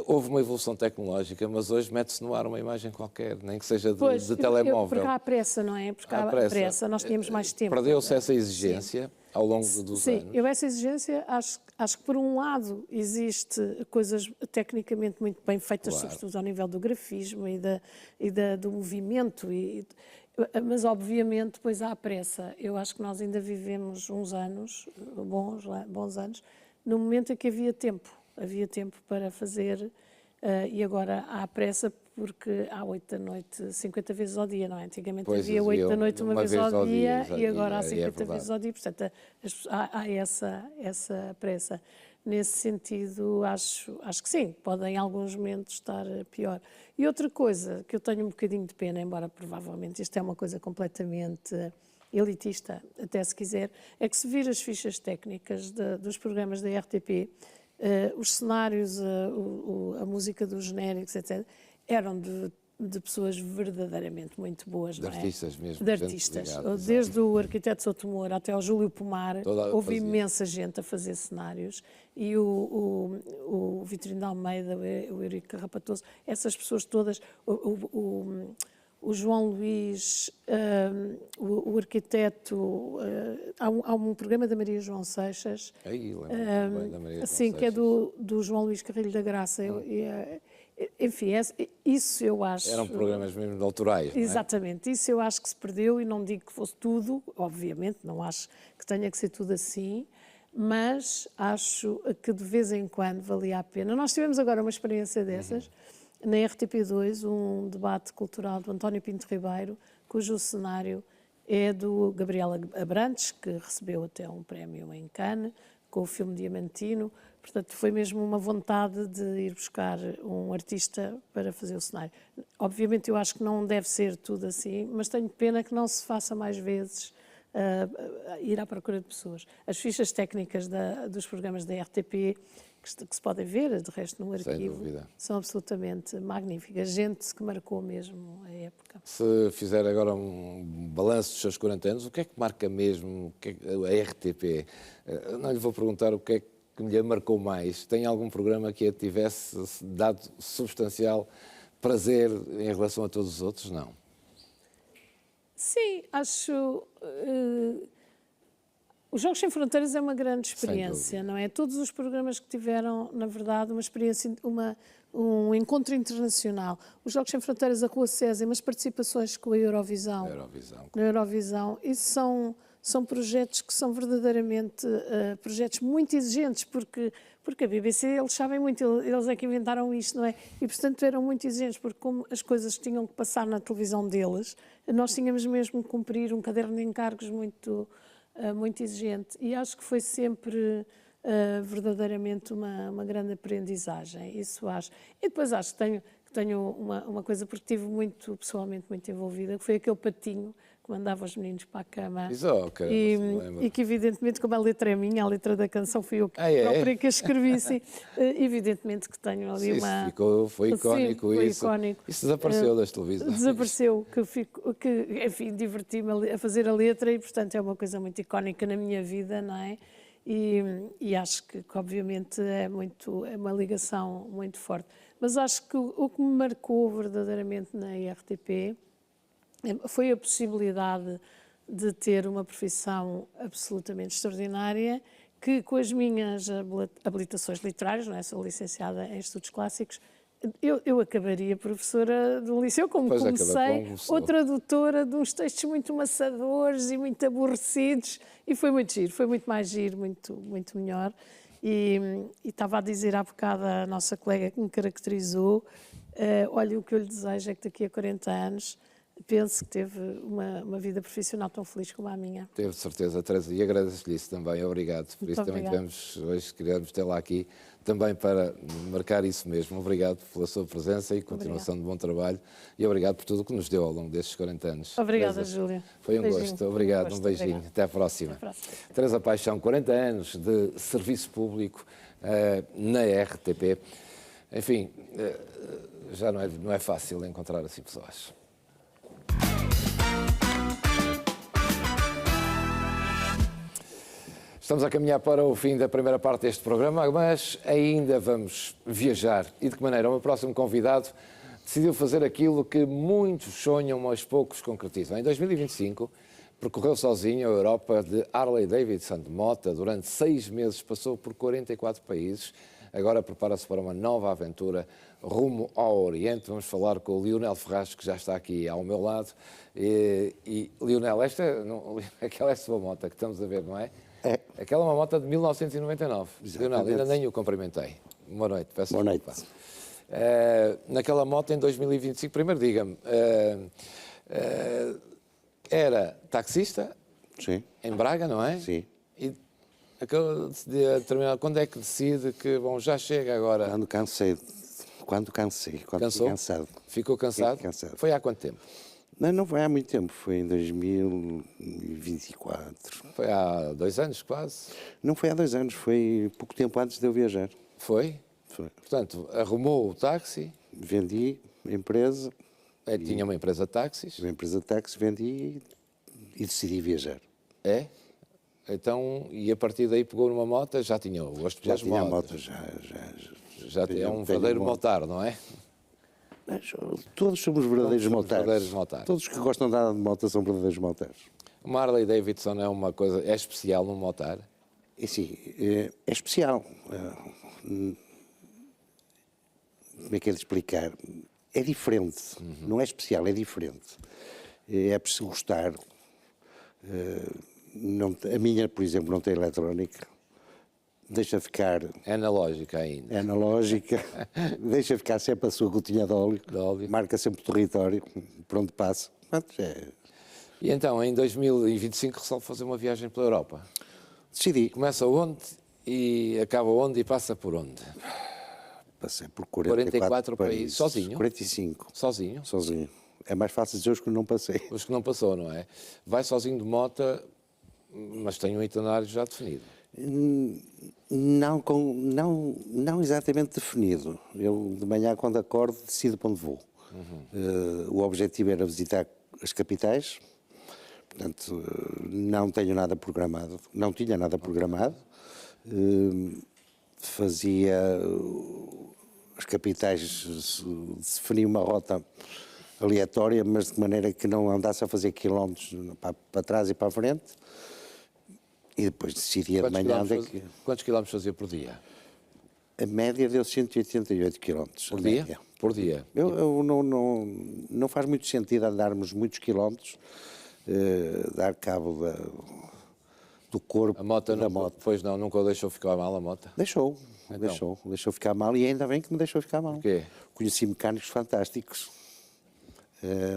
Houve uma evolução tecnológica, mas hoje mete-se no ar uma imagem qualquer, nem que seja de telemóvel. Porque há pressa, não é? Porque há pressa, nós tínhamos mais tempo. Perdeu-se essa exigência ao longo dos anos? Sim, essa exigência, acho que por um lado existe coisas tecnicamente muito bem feitas, sobretudo ao nível do grafismo e do movimento, mas obviamente depois há pressa. Eu acho que nós ainda vivemos uns anos, bons anos, no momento em que havia tempo para fazer, e agora há pressa porque há 8 da noite 50 vezes ao dia, não é? Antigamente havia 8 da noite uma vez ao dia e agora há 50 vezes ao dia, portanto há essa pressa. Nesse sentido, acho que sim, podem em alguns momentos estar pior. E outra coisa que eu tenho um bocadinho de pena, embora provavelmente isto é uma coisa completamente elitista, até se quiser, é que se vir as fichas técnicas dos programas da RTP, os cenários, a música dos genéricos, etc., eram de pessoas verdadeiramente muito boas, não é? De artistas mesmo. De artistas. Desde o arquiteto Souto Moura até ao Júlio Pomar, houve imensa gente a fazer cenários. E o Vitorino de Almeida, o Eurico Carrapatoso, essas pessoas todas, o João Luís, o arquiteto, há um programa da Maria João Seixas, assim, que é do João Luís Carrilho da Graça, enfim, isso eu acho... Eram programas mesmo de autorais, não é? Exatamente, isso eu acho que se perdeu, e não digo que fosse tudo, obviamente, não acho que tenha que ser tudo assim, mas acho que de vez em quando valia a pena. Nós tivemos agora uma experiência dessas, na RTP2, um debate cultural do António Pinto Ribeiro, cujo cenário é do Gabriel Abrantes, que recebeu até um prémio em Cannes, com o filme Diamantino. Portanto, foi mesmo uma vontade de ir buscar um artista para fazer o cenário. Obviamente, eu acho que não deve ser tudo assim, mas tenho pena que não se faça mais vezes ir à procura de pessoas. As fichas técnicas dos programas da RTP, que se podem ver, de resto, no arquivo, são absolutamente magníficas. Gente que marcou mesmo a época. Se fizer agora um balanço dos seus 40 anos, o que é que marca mesmo a RTP? Não lhe vou perguntar o que é que lhe marcou mais. Tem algum programa que a tivesse dado substancial prazer em relação a todos os outros? Não. Sim, acho... Os Jogos Sem Fronteiras é uma grande experiência, não é? Todos os programas que tiveram, na verdade, uma experiência, um encontro internacional. Os Jogos Sem Fronteiras, a Rua Sésamo, as participações com a Eurovisão. Na Eurovisão. Isso são projetos que são verdadeiramente projetos muito exigentes, porque a BBC, eles sabem muito, eles é que inventaram isto, não é? E, portanto, eram muito exigentes, porque como as coisas tinham que passar na televisão deles, nós tínhamos mesmo que cumprir um caderno de encargos muito exigente. E acho que foi sempre verdadeiramente uma grande aprendizagem, isso acho. E depois acho que tenho uma coisa, porque estive pessoalmente muito envolvida, que foi aquele patinho que mandava os meninos para a cama. E que, evidentemente, como a letra é minha, a letra da canção fui eu própria que a escrevi, sim, evidentemente que tenho ali uma... Foi icónico isso. Isso desapareceu das televisões. Desapareceu, enfim, diverti-me a fazer a letra e, portanto, é uma coisa muito icónica na minha vida, não é? E acho que obviamente, é uma ligação muito forte. Mas acho que o que me marcou verdadeiramente na RTP foi a possibilidade de ter uma profissão absolutamente extraordinária, que com as minhas habilitações literárias, não é? Sou licenciada em Estudos Clássicos, eu acabaria professora do liceu, como comecei, ou tradutora de uns textos muito maçadores e muito aborrecidos, e foi muito giro, foi muito mais giro, muito melhor. E estava a dizer há bocado a nossa colega que me caracterizou, olha, o que eu lhe desejo é que daqui a 40 anos penso que teve uma vida profissional tão feliz como a minha. Teve certeza, Teresa, e agradeço-lhe isso também, obrigado. Por isso também hoje queremos tê-la aqui também para marcar isso mesmo. Obrigado pela sua presença e continuação de bom trabalho e obrigado por tudo o que nos deu ao longo destes 40 anos. Obrigada, Júlia. Foi um gosto, obrigado, um beijinho. Até à próxima. Teresa Paixão, 40 anos de serviço público na RTP. Enfim, já não é fácil encontrar assim pessoas. Estamos a caminhar para o fim da primeira parte deste programa, mas ainda vamos viajar. E de que maneira? O meu próximo convidado decidiu fazer aquilo que muitos sonham, mas poucos concretizam. Em 2025, percorreu sozinho a Europa de Harley Davidson de moto. Durante 6 meses passou por 44 países. Agora prepara-se para uma nova aventura rumo ao Oriente. Vamos falar com o Lionel Ferraz, que já está aqui ao meu lado. E Lionel, aquela é a sua moto que estamos a ver, não é? É. Aquela é uma moto de 1999. Lionel, ainda nem o cumprimentei. Boa noite, peço Boa noite. Naquela moto em 2025, primeiro diga-me, era taxista? Sim. Em Braga, não é? Sim. E quando é que decide que, bom, já chega agora? Quando cansei. Cansou? Cansado. Ficou cansado? Cansado. Foi há quanto tempo? Não foi há muito tempo, foi em 2024. Foi há 2 anos, quase? Não foi há 2 anos, foi pouco tempo antes de eu viajar. Foi? Foi. Portanto, arrumou o táxi? Vendi a empresa. Tinha uma empresa de táxis? Uma empresa de táxi, vendi e decidi viajar. É? Então, e a partir daí pegou numa moto, já tinha o gosto pelas motos? Já tinha a moto, já é um verdadeiro motar, não é? Todos somos verdadeiros motares. Todos que gostam de andar de moto são verdadeiros motares. Uma Harley Davidson é uma coisa, é especial num motar? Sim, é especial. Como é que é de explicar? É diferente, não é especial, é diferente. É preciso gostar. A minha, por exemplo, não tem eletrónica. Deixa ficar... É analógica ainda. É analógica. Deixa ficar sempre a sua gotinha de óleo. Marca sempre o território, por onde passa. E então, em 2025, resolve fazer uma viagem pela Europa. Decidi. Começa onde e acaba onde e passa por onde? Passei por 44 países. Sozinho? 45. Sozinho? Sozinho. É mais fácil dizer os que não passei. Os que não passou, não é? Vai sozinho de moto, mas tem um itinerário já definido. Não exatamente definido. Eu, de manhã, quando acordo, decido para onde vou. O objetivo era visitar as capitais, portanto, não tinha nada programado. Fazia as capitais, definia uma rota aleatória, mas de maneira que não andasse a fazer quilómetros para trás e para a frente. E depois decidia de manhã onde é que... Quantos quilómetros fazia por dia? A média deu 188 quilómetros. Por dia? Média. Por dia. Não faz muito sentido andarmos muitos quilómetros, dar cabo do corpo da moto. Pois não, nunca o deixou ficar mal a moto? Deixou ficar mal, e ainda bem que me deixou ficar mal. Porquê? Conheci mecânicos fantásticos,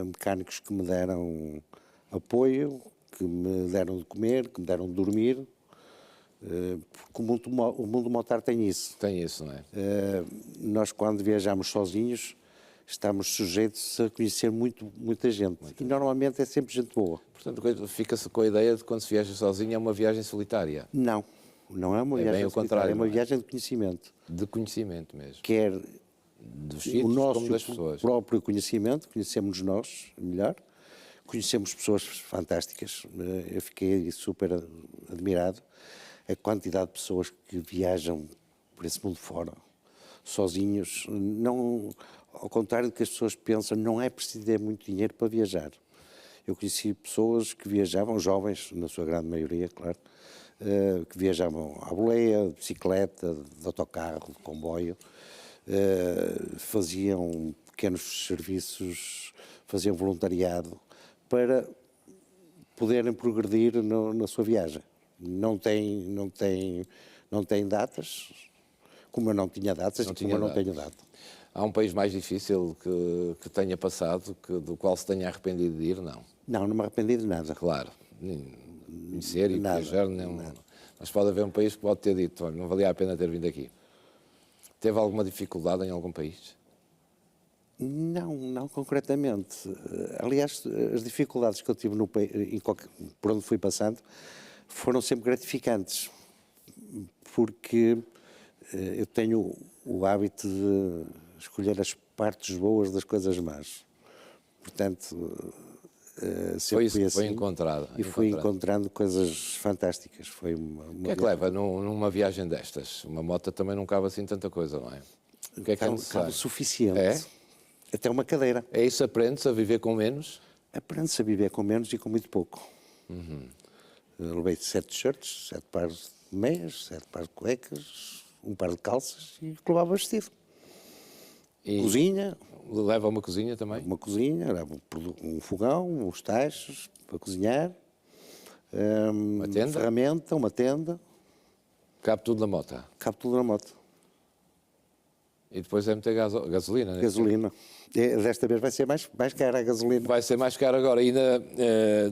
mecânicos que me deram apoio, que me deram de comer, que me deram de dormir, porque o mundo motar tem isso. Tem isso, não é? Nós, quando viajamos sozinhos, estamos sujeitos a conhecer muita gente. E normalmente é sempre gente boa. Portanto, fica-se com a ideia de que quando se viaja sozinho é uma viagem solitária. Não é uma viagem solitária, contrário, é uma viagem de conhecimento. De conhecimento mesmo. Quer dos sítios, o nosso como das pessoas. Próprio conhecimento, conhecemos nós melhor, conhecemos pessoas fantásticas. Eu fiquei super admirado a quantidade de pessoas que viajam por esse mundo fora, sozinhos. Não, ao contrário do que as pessoas pensam, não é preciso ter muito dinheiro para viajar. Eu conheci pessoas que viajavam, jovens, na sua grande maioria, claro, que viajavam à boleia, de bicicleta, de autocarro, de comboio, faziam pequenos serviços, faziam voluntariado para poderem progredir na sua viagem. Não tem datas, como eu não tinha datas, como eu não tenho data. Há um país mais difícil que tenha passado, do qual se tenha arrependido de ir? Não. Não me arrependi de nada. Claro. Conhecer e viajar, mas pode haver um país que pode ter dito, olha, não valia a pena ter vindo aqui. Teve alguma dificuldade em algum país? Não concretamente. Aliás, as dificuldades que eu tive por onde fui passando foram sempre gratificantes, porque eu tenho o hábito de escolher as partes boas das coisas más. Portanto, sempre fui assim. Foi encontrado. E fui encontrando coisas fantásticas. Foi o que é que leva numa viagem destas? Uma moto também não cabe assim tanta coisa, não é? O que é que é necessário? Cabe o suficiente. É? Até uma cadeira. É isso, aprende-se a viver com menos? Aprende-se a viver com menos e com muito pouco. Levei 7 t-shirts, 7 pares de meias, 7 pares de cuecas, um par de calças e levava vestido. E cozinha. Leva uma cozinha também? Uma cozinha, leva um fogão, uns tachos para cozinhar, uma tenda? Ferramenta, uma tenda. Cabe tudo na moto? Cabe tudo na moto. E depois é meter gasolina, né? Gasolina. Desta vez vai ser mais cara a gasolina. Vai ser mais cara agora. E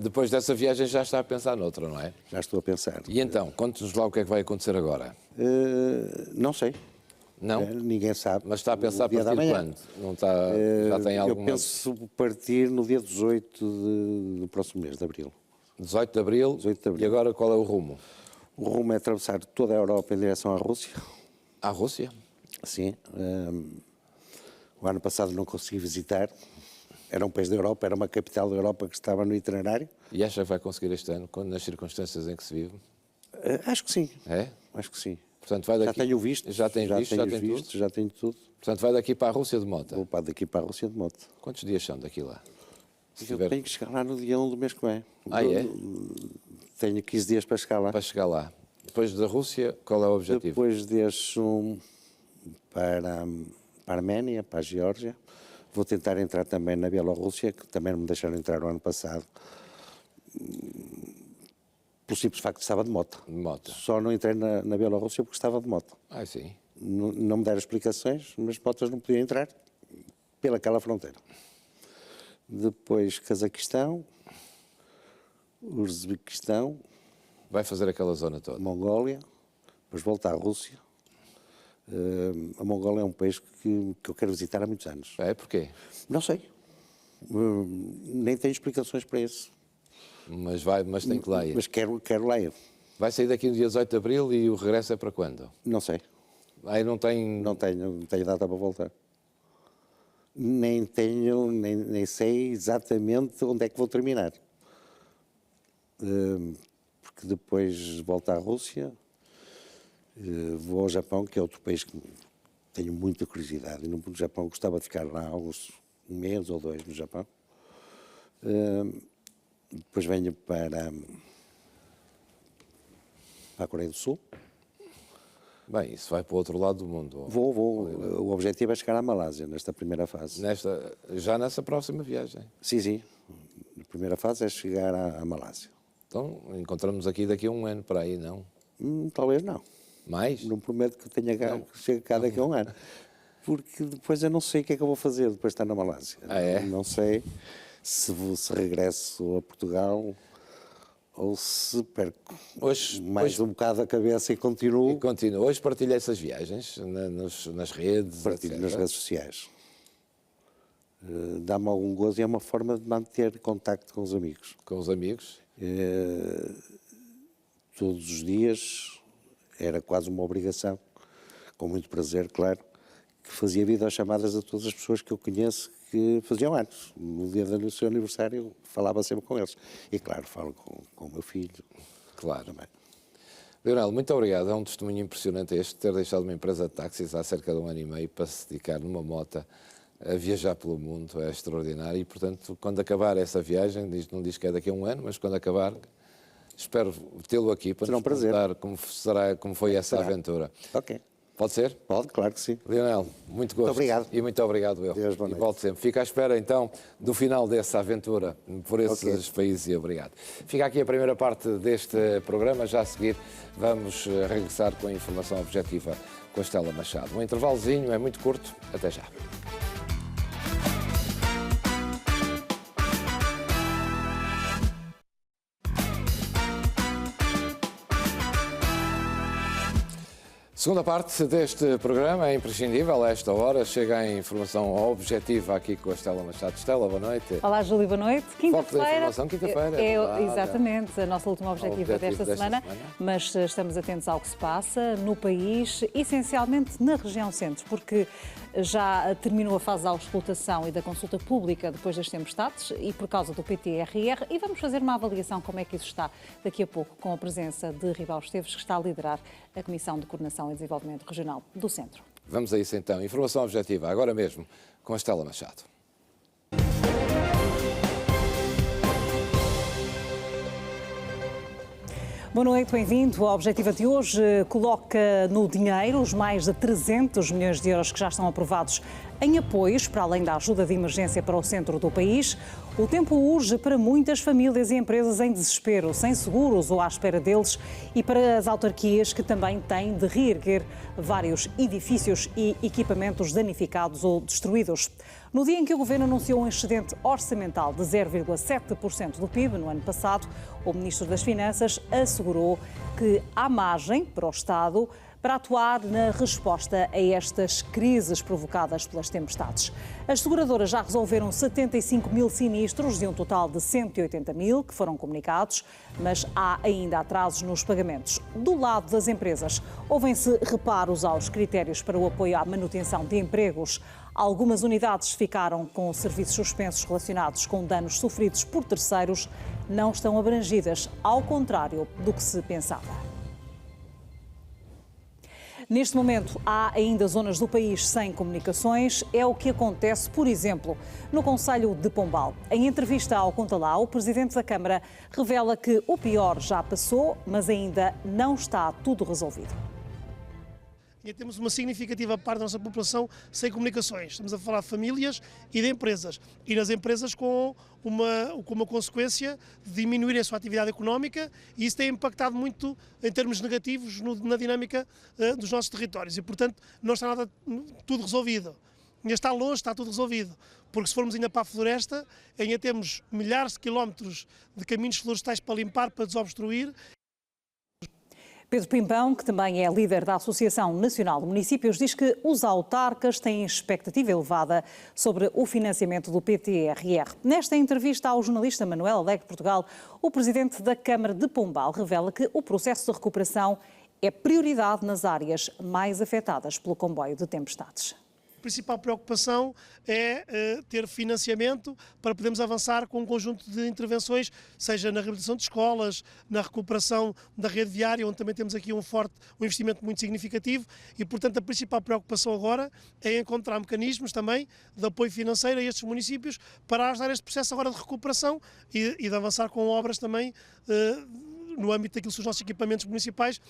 depois dessa viagem já está a pensar noutra, não é? Já estou a pensar. E então, conte-nos lá o que é que vai acontecer agora. Não sei. Não? Ninguém sabe. Mas está a pensar a partir de quando? Não está, já tem alguma... Eu penso partir no dia 18 do próximo mês, de abril. 18 de abril? 18 de abril. E agora qual é o rumo? O rumo é atravessar toda a Europa em direção à Rússia. À Rússia? Sim. O ano passado não consegui visitar. Era um país da Europa, era uma capital da Europa que estava no itinerário. E acha que vai conseguir este ano, nas circunstâncias em que se vive? Acho que sim. É? Acho que sim. Portanto, vai daqui... Já tenho visto. Já tenho visto? Já tenho tudo. Portanto, vai daqui para a Rússia de moto? Vou para daqui para a Rússia de moto. Quantos dias são daqui lá? Eu tenho que chegar lá no dia 1 do mês que vem. É? Tenho 15 dias para chegar lá. Para chegar lá. Depois da Rússia, qual é o objetivo? Depois deixo para a Arménia, para a Geórgia. Vou tentar entrar também na Bielorrússia, que também não me deixaram entrar o ano passado. Pelo simples facto de estava de moto. De moto. Só não entrei na Bielorrússia porque estava de moto. Sim. Não me deram explicações, mas motos não podiam entrar pelaquela fronteira. Depois Cazaquistão, Uzbequistão. Vai fazer aquela zona toda. Mongólia, depois volta à Rússia. A Mongólia é um país que eu quero visitar há muitos anos. É, porquê? Não sei. Nem tenho explicações para isso. Mas tem que lá ir. Mas quero lá ir. Vai sair daqui no dia 18 de Abril e o regresso é para quando? Não sei. Aí não tem... Não tenho data para voltar. Nem sei exatamente onde é que vou terminar. Porque depois volto à Rússia, vou ao Japão, que é outro país que tenho muita curiosidade. E no Japão gostava de ficar lá um mês ou 2 no Japão. Depois venho para a Coreia do Sul. Bem, isso vai para o outro lado do mundo. Vou. O objetivo é chegar à Malásia, nesta primeira fase. Já nessa próxima viagem? Sim. A primeira fase é chegar à Malásia. Então, encontramos aqui daqui a um ano para aí, não? Talvez não. Mais? Não prometo que chegue cá daqui a um ano. Porque depois eu não sei o que é que eu vou fazer depois de estar na Malásia. É? Não sei se regresso a Portugal ou se perco hoje um bocado a cabeça e continuo. Hoje partilha essas viagens nas redes? Partilho nas redes sociais. Dá-me algum gozo e é uma forma de manter contacto com os amigos. Com os amigos? Todos os dias era quase uma obrigação, com muito prazer, claro, que fazia videochamadas a todas as pessoas que eu conheço que faziam anos. No dia do seu aniversário falava sempre com eles. E claro, falo com o meu filho. Claro. Também. Leonel, muito obrigado. É um testemunho impressionante este, ter deixado uma empresa de táxis há cerca de 1 ano e meio para se dedicar numa moto a viajar pelo mundo. É extraordinário e, portanto, quando acabar essa viagem, não diz que é daqui a um ano, mas quando acabar, espero tê-lo aqui para nos contar como foi essa aventura. Ok. Pode ser? Pode, claro que sim. Leonel, muito gosto. Muito obrigado. E muito obrigado eu. Deus, boa noite. E volto sempre. Fica à espera, então, do final dessa aventura por esses países e obrigado. Fica aqui a primeira parte deste programa. Já a seguir vamos regressar com a informação objetiva com a Estela Machado. Um intervalozinho, é muito curto. Até já. Segunda parte deste programa é imprescindível. A esta hora chega a informação objetiva aqui com a Estela Machado. Estela, boa noite. Olá, Júlio, boa noite. Foco da informação, quinta-feira. Exatamente, a nossa última objetiva desta semana, mas estamos atentos ao que se passa no país, essencialmente na região centro, porque já terminou a fase da auscultação e da consulta pública depois das tempestades e por causa do PTRR, e vamos fazer uma avaliação como é que isso está daqui a pouco com a presença de Ribal Esteves, que está a liderar a Comissão de Coordenação e Desenvolvimento Regional do Centro. Vamos a isso então. Informação objetiva, agora mesmo, com a Estela Machado. Boa noite, bem-vindo. A objetiva de hoje coloca no dinheiro os mais de 300 milhões de euros que já estão aprovados em apoios, para além da ajuda de emergência para o centro do país. O tempo urge para muitas famílias e empresas em desespero, sem seguros ou à espera deles, e para as autarquias que também têm de reerguer vários edifícios e equipamentos danificados ou destruídos. No dia em que o Governo anunciou um excedente orçamental de 0,7% do PIB no ano passado, o Ministro das Finanças assegurou que há margem para o Estado para atuar na resposta a estas crises provocadas pelas tempestades. As seguradoras já resolveram 75 mil sinistros de um total de 180 mil que foram comunicados, mas há ainda atrasos nos pagamentos. Do lado das empresas, ouvem-se reparos aos critérios para o apoio à manutenção de empregos. Algumas unidades ficaram com serviços suspensos relacionados com danos sofridos por terceiros, não estão abrangidas, ao contrário do que se pensava. Neste momento, há ainda zonas do país sem comunicações. É o que acontece, por exemplo, no concelho de Pombal. Em entrevista ao Conta Lá, o Presidente da Câmara revela que o pior já passou, mas ainda não está tudo resolvido. E temos uma significativa parte da nossa população sem comunicações. Estamos a falar de famílias e de empresas. E nas empresas com uma consequência de diminuir a sua atividade económica, e isso tem impactado muito em termos negativos na dinâmica dos nossos territórios. E, portanto, não está nada tudo resolvido. ainda está longe, está tudo resolvido. Porque se formos ainda para a floresta, ainda temos milhares de quilómetros de caminhos florestais para limpar, para desobstruir. Pedro Pimpão, que também é líder da Associação Nacional de Municípios, diz que os autarcas têm expectativa elevada sobre o financiamento do PTRR. Nesta entrevista ao jornalista Manuel Alegre Portugal, o presidente da Câmara de Pombal revela que o processo de recuperação é prioridade nas áreas mais afetadas pelo comboio de tempestades. A principal preocupação é ter financiamento para podermos avançar com um conjunto de intervenções, seja na reabilitação de escolas, na recuperação da rede viária, onde também temos aqui um investimento muito significativo e, portanto, a principal preocupação agora é encontrar mecanismos também de apoio financeiro a estes municípios para ajudar este processo agora de recuperação e de avançar com obras também no âmbito daquilo que são os nossos equipamentos municipais.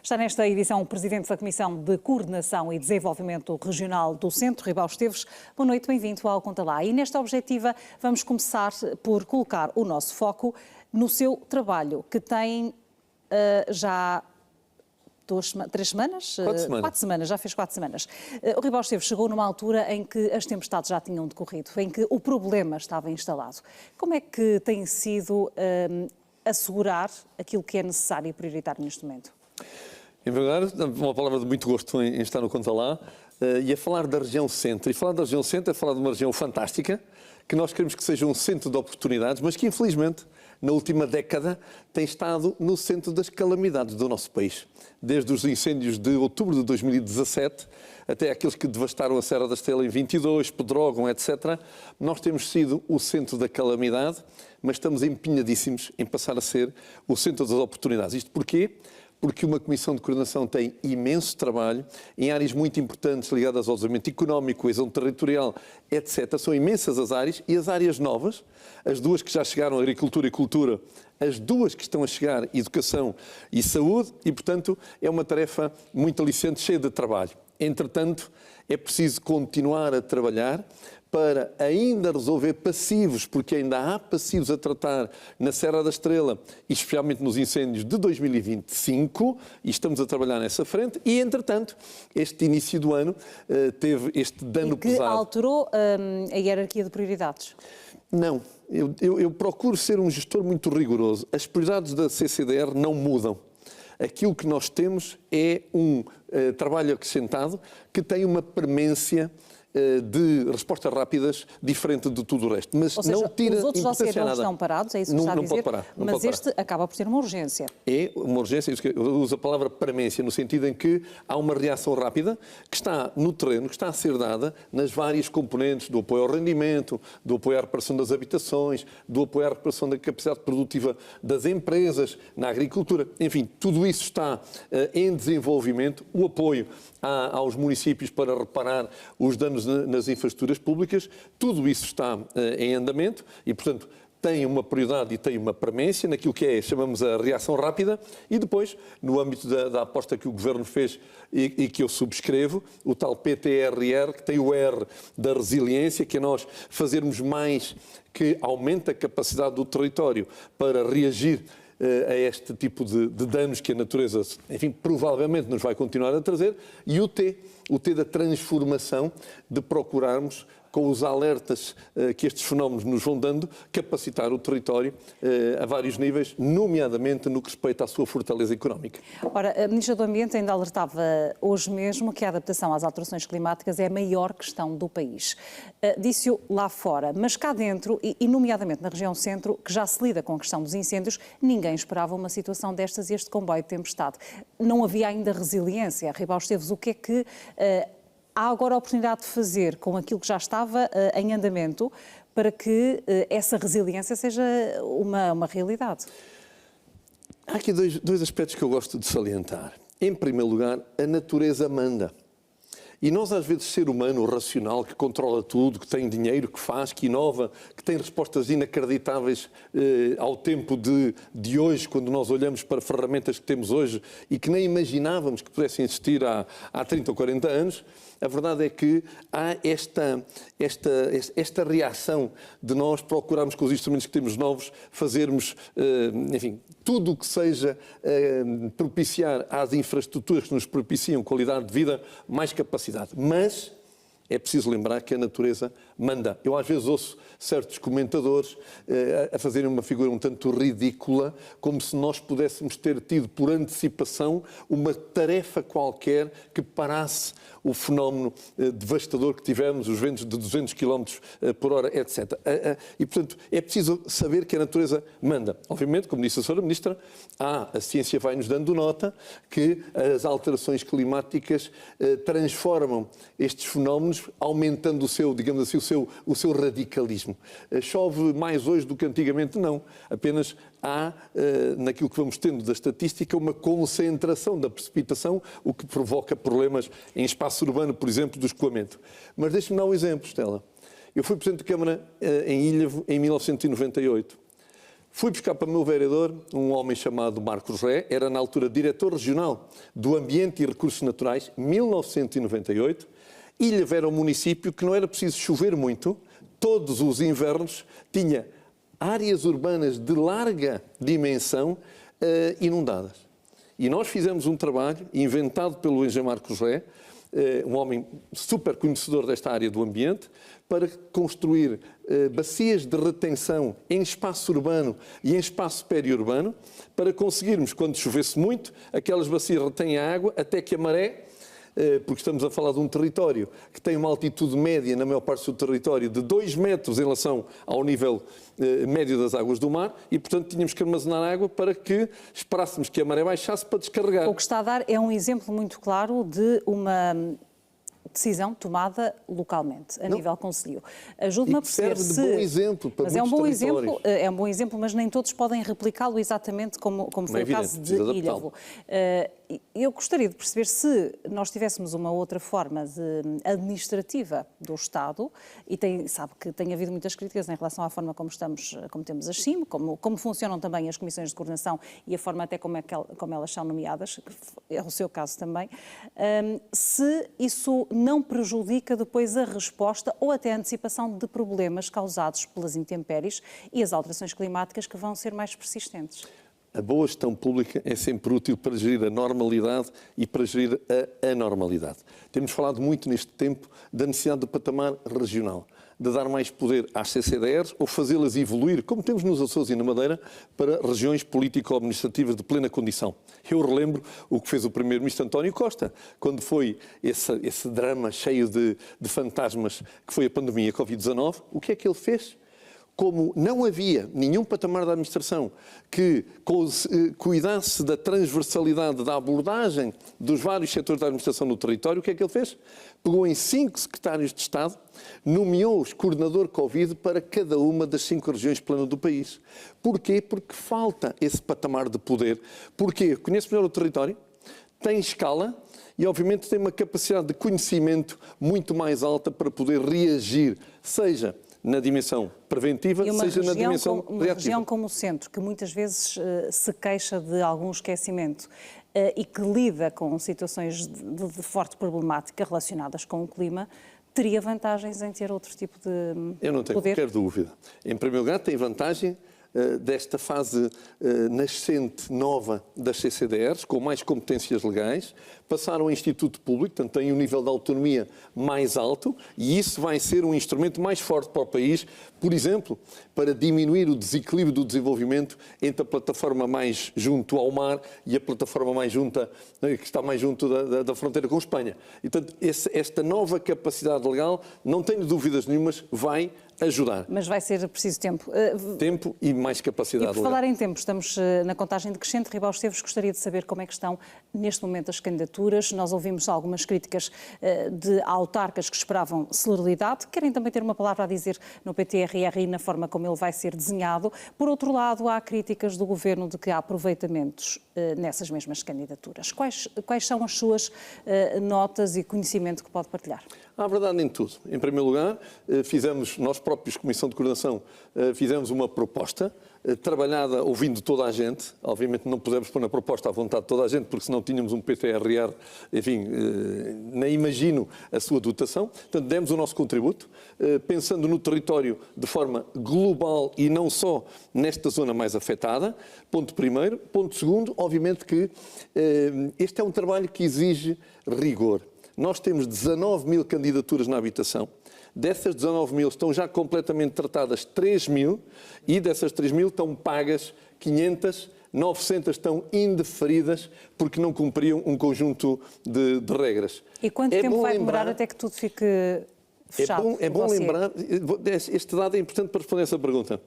Está nesta edição o Presidente da Comissão de Coordenação e Desenvolvimento Regional do Centro, Ribal Esteves. Boa noite, bem-vindo ao Conta Lá. E nesta objetiva vamos começar por colocar o nosso foco no seu trabalho, que tem já 3 semanas? 4 semanas, já fez 4 semanas. O Ribal Esteves chegou numa altura em que as tempestades já tinham decorrido, em que o problema estava instalado. Como é que tem sido assegurar aquilo que é necessário e prioritário neste momento? Em verdade, uma palavra de muito gosto em estar no Conta Lá e a falar da região centro. E falar da região centro é falar de uma região fantástica, que nós queremos que seja um centro de oportunidades, mas que infelizmente, na última década, tem estado no centro das calamidades do nosso país. Desde os incêndios de outubro de 2017 até aqueles que devastaram a Serra da Estrela em 22, Pedrógão, etc. Nós temos sido o centro da calamidade, mas estamos empenhadíssimos em passar a ser o centro das oportunidades. Isto porquê? Porque uma Comissão de Coordenação tem imenso trabalho em áreas muito importantes ligadas ao desenvolvimento económico, coesão territorial, etc. São imensas as áreas e as áreas novas, as duas que já chegaram, agricultura e cultura, as duas que estão a chegar, educação e saúde, e, portanto, é uma tarefa muito aliciante, cheia de trabalho. Entretanto, é preciso continuar a trabalhar para ainda resolver passivos, porque ainda há passivos a tratar na Serra da Estrela, e especialmente nos incêndios de 2025, e estamos a trabalhar nessa frente, e entretanto, este início do ano teve este dano pesado. Que alterou a hierarquia de prioridades? Não, eu procuro ser um gestor muito rigoroso. As prioridades da CCDR não mudam. Aquilo que nós temos é um trabalho acrescentado que tem uma premência de respostas rápidas diferente de tudo o resto. Mas ou seja, não tira os outros importância a nada. Estão parados, é isso que está a dizer? Pode parar, mas pode este acaba por ser uma urgência. É uma urgência, eu uso a palavra premência, no sentido em que há uma reação rápida que está no terreno, que está a ser dada nas várias componentes do apoio ao rendimento, do apoio à reparação das habitações, do apoio à reparação da capacidade produtiva das empresas, na agricultura. Enfim, tudo isso está em desenvolvimento. O apoio aos municípios para reparar os danos nas infraestruturas públicas, tudo isso está em andamento e, portanto, tem uma prioridade e tem uma premência naquilo que chamamos a reação rápida e depois, no âmbito da aposta que o Governo fez e que eu subscrevo, o tal PTRR, que tem o R da resiliência, que é nós fazermos mais, que aumenta a capacidade do território para reagir a este tipo de danos que a natureza, enfim, provavelmente nos vai continuar a trazer, e o T da transformação, de procurarmos, com os alertas que estes fenómenos nos vão dando, capacitar o território a vários níveis, nomeadamente no que respeita à sua fortaleza económica. Ora, a Ministra do Ambiente ainda alertava hoje mesmo que a adaptação às alterações climáticas é a maior questão do país. Disse-o lá fora, mas cá dentro, e nomeadamente na região centro, que já se lida com a questão dos incêndios, ninguém esperava uma situação destas e este comboio de tempestade. Não havia ainda resiliência. Ribal Esteves, o que é que há agora a oportunidade de fazer com aquilo que já estava em andamento para que essa resiliência seja uma realidade? Há aqui dois aspectos que eu gosto de salientar. Em primeiro lugar, a natureza manda. E nós, às vezes, ser humano racional, que controla tudo, que tem dinheiro, que faz, que inova, que tem respostas inacreditáveis ao tempo de hoje, quando nós olhamos para ferramentas que temos hoje e que nem imaginávamos que pudessem existir há 30 ou 40 anos, a verdade é que há esta reação de nós procurarmos com os instrumentos que temos novos, fazermos, enfim, tudo o que seja propiciar às infraestruturas que nos propiciam qualidade de vida, mais capacidade. Mas é preciso lembrar que a natureza manda. Eu às vezes ouço certos comentadores a fazerem uma figura um tanto ridícula, como se nós pudéssemos ter tido por antecipação uma tarefa qualquer que parasse o fenómeno devastador que tivemos, os ventos de 200 km por hora, etc. E, portanto, é preciso saber que a natureza manda. Obviamente, como disse a Sra. Ministra, a ciência vai-nos dando nota que as alterações climáticas transformam estes fenómenos, aumentando o seu, digamos assim, o seu radicalismo. Chove mais hoje do que antigamente? Não. Apenas há, naquilo que vamos tendo da estatística, uma concentração da precipitação, o que provoca problemas em espaço urbano, por exemplo, do escoamento. Mas deixe-me dar um exemplo, Stella. Eu fui Presidente de Câmara em Ilhavo em 1998. Fui buscar para o meu vereador um homem chamado Marcos Ré, era na altura diretor regional do Ambiente e Recursos Naturais, 1998. Ilhavo era um município que não era preciso chover muito, todos os invernos tinha áreas urbanas de larga dimensão inundadas. E nós fizemos um trabalho inventado pelo engenheiro Marcos Ré, um homem super conhecedor desta área do ambiente, para construir bacias de retenção em espaço urbano e em espaço periurbano, para conseguirmos, quando chovesse muito, aquelas bacias retêm a água até que a maré, porque estamos a falar de um território que tem uma altitude média, na maior parte do seu território, de 2 metros em relação ao nível médio das águas do mar, e, portanto, tínhamos que armazenar água para que esperássemos que a maré baixasse para descarregar. O que está a dar é um exemplo muito claro de uma decisão tomada localmente, a nível concelho. Ajude-me a perceber se... bom exemplo para mas é um bom exemplo, mas nem todos podem replicá-lo exatamente como foi o caso de Ilhavo. Eu gostaria de perceber se nós tivéssemos uma outra forma administrativa do Estado, e sabe que tem havido muitas críticas em relação à forma como temos as CIM, como funcionam também as comissões de coordenação e a forma até como elas são nomeadas, que é o seu caso também, se isso não prejudica depois a resposta ou até a antecipação de problemas causados pelas intempéries e as alterações climáticas que vão ser mais persistentes. A boa gestão pública é sempre útil para gerir a normalidade e para gerir a anormalidade. Temos falado muito neste tempo da necessidade do patamar regional, de dar mais poder às CCDRs ou fazê-las evoluir, como temos nos Açores e na Madeira, para regiões político-administrativas de plena condição. Eu relembro o que fez o Primeiro-Ministro António Costa, quando foi esse drama cheio de fantasmas que foi a pandemia Covid-19. O que é que ele fez? Como não havia nenhum patamar da administração que cuidasse da transversalidade da abordagem dos vários setores da administração no território, o que é que ele fez? Pegou em 5 secretários de Estado, nomeou-os coordenador Covid para cada uma das 5 regiões plano do país. Porquê? Porque falta esse patamar de poder. Porquê? Conhece melhor o território, tem escala e, obviamente, tem uma capacidade de conhecimento muito mais alta para poder reagir, seja na dimensão preventiva, seja na dimensão reativa. Uma região como o centro, que muitas vezes se queixa de algum esquecimento e que lida com situações de forte problemática relacionadas com o clima, teria vantagens em ter outro tipo de poder? Eu não tenho qualquer dúvida. Em primeiro lugar, tem vantagem desta fase nascente nova das CCDRs, com mais competências legais, passaram ao Instituto Público, portanto têm um nível de autonomia mais alto, e isso vai ser um instrumento mais forte para o país, por exemplo, para diminuir o desequilíbrio do desenvolvimento entre a plataforma mais junto ao mar e a plataforma mais junta, que está mais junto da fronteira com Espanha. E, portanto, esta nova capacidade legal, não tenho dúvidas nenhumas, vai ajudar. Mas vai ser preciso tempo. Tempo e mais capacidade. E por falar em tempo, estamos na contagem decrescente. Ribal Esteves, gostaria de saber como é que estão neste momento as candidaturas. Nós ouvimos algumas críticas de autarcas que esperavam celeridade, querem também ter uma palavra a dizer no PTRR e na forma como ele vai ser desenhado. Por outro lado, há críticas do Governo de que há aproveitamentos nessas mesmas candidaturas. Quais são as suas notas e conhecimento que pode partilhar? Há verdade em tudo. Em primeiro lugar, fizemos, nós próprios, Comissão de Coordenação, fizemos uma proposta trabalhada ouvindo toda a gente. Obviamente não pudemos pôr na proposta à vontade de toda a gente, porque senão tínhamos um PTRR, enfim, nem imagino a sua dotação. Portanto, demos o nosso contributo, pensando no território de forma global e não só nesta zona mais afetada. Ponto primeiro. Ponto segundo, obviamente que este é um trabalho que exige rigor. Nós temos 19 mil candidaturas na habitação. Dessas 19 mil estão já completamente tratadas 3 mil e dessas 3 mil estão pagas 500, 900 estão indeferidas porque não cumpriam um conjunto de regras. E quanto tempo vai demorar até que tudo fique fechado? É bom lembrar, este dado é importante para responder essa pergunta.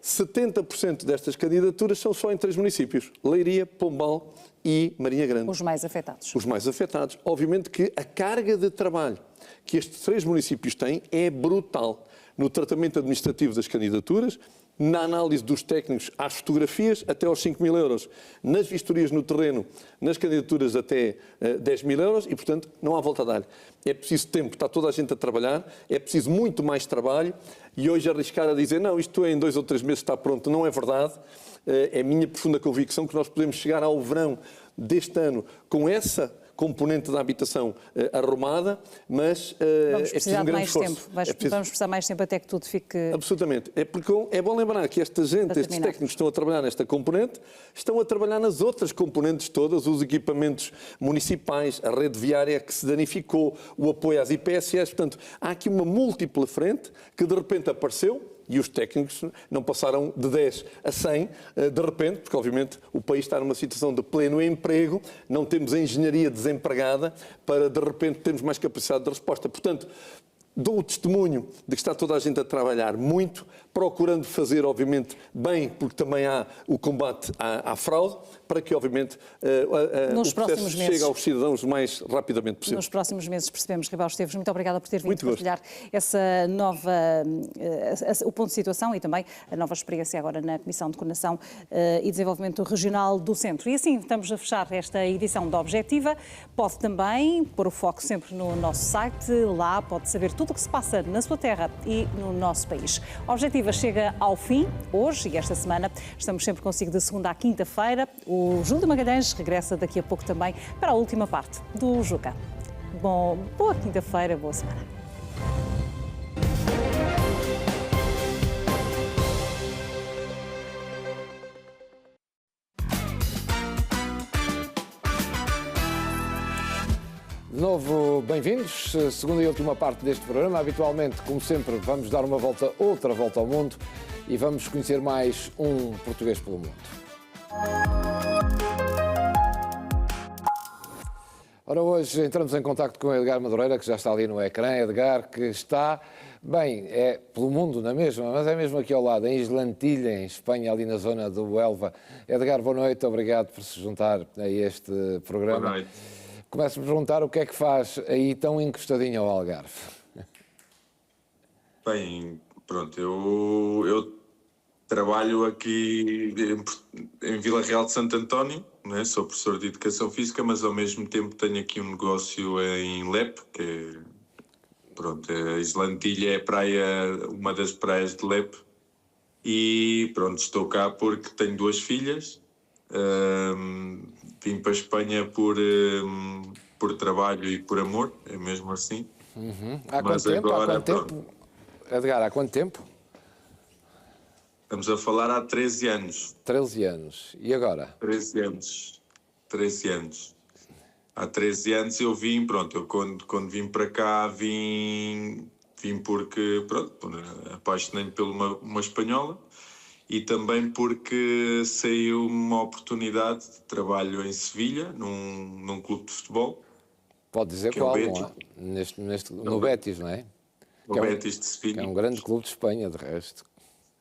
70% destas candidaturas são só em 3 municípios: Leiria, Pombal e Marinha Grande. Os mais afetados. Os mais afetados. Obviamente que a carga de trabalho que estes 3 municípios têm é brutal no tratamento administrativo das candidaturas, na análise dos técnicos às fotografias até aos 5 mil euros, nas vistorias no terreno, nas candidaturas até 10 mil euros e, portanto, não há volta a dar. É preciso tempo, está toda a gente a trabalhar, é preciso muito mais trabalho e hoje arriscar a dizer não, isto em 2 ou 3 meses está pronto, não é verdade. É minha profunda convicção que nós podemos chegar ao verão deste ano com essa componente da habitação arrumada, mas vamos precisar de mais tempo. Vamos precisar mais tempo até que tudo fique... Absolutamente. É porque é bom lembrar que esta gente, estes técnicos que estão a trabalhar nesta componente, estão a trabalhar nas outras componentes todas, os equipamentos municipais, a rede viária que se danificou, o apoio às IPSS. Portanto, há aqui uma múltipla frente que de repente apareceu. E os técnicos não passaram de 10 a 100 de repente, porque obviamente o país está numa situação de pleno emprego, não temos a engenharia desempregada para de repente termos mais capacidade de resposta. Portanto, dou o testemunho de que está toda a gente a trabalhar muito, procurando fazer, obviamente, bem, porque também há o combate à fraude, para que, obviamente, o processo chegue aos cidadãos o mais rapidamente possível. Nos próximos meses percebemos. Ribeiro Esteves, muito obrigada por ter vindo partilhar essa nova, o ponto de situação e também a nova experiência agora na Comissão de Coordenação e Desenvolvimento Regional do Centro. E assim estamos a fechar esta edição da Objetiva. Pode também pôr o foco sempre no nosso site, lá pode saber tudo o que se passa na sua terra e no nosso país. A Objetiva chega ao fim, hoje e esta semana. Estamos sempre consigo de segunda à quinta-feira. O Júlio Magalhães regressa daqui a pouco também para a última parte do Juca. Boa quinta-feira, boa semana. De novo, bem-vindos. Segunda e última parte deste programa. Habitualmente, como sempre, vamos dar outra volta ao mundo e vamos conhecer mais um português pelo mundo. Ora, hoje entramos em contacto com Edgar Madureira, que já está ali no ecrã. Edgar, que está, bem, é pelo mundo na mesma, mas é mesmo aqui ao lado, em Islantilha, em Espanha, ali na zona do Elva. Edgar, boa noite, obrigado por se juntar a este programa. Boa noite. Começo a perguntar o que é que faz aí tão encostadinho ao Algarve. Bem, pronto, eu trabalho aqui em Vila Real de Santo António, né? Sou professor de Educação Física, mas ao mesmo tempo tenho aqui um negócio em Lep, que é, pronto, a Islantilha é uma das praias de Lep, e pronto, estou cá porque tenho 2 filhas. Vim para a Espanha por trabalho e por amor, é mesmo assim. Uhum. Há quanto tempo? Edgar, há quanto tempo? Estamos a falar há 13 anos. 13 anos. E agora? 13 anos. 13 anos. Há 13 anos eu vim, pronto, eu quando vim para cá vim porque, pronto, apaixonei-me por uma espanhola. E também porque saiu uma oportunidade de trabalho em Sevilha, num clube de futebol. Pode dizer qual, não é? No Betis, não é? O Betis de Sevilha. Que é um grande clube de Espanha, de resto.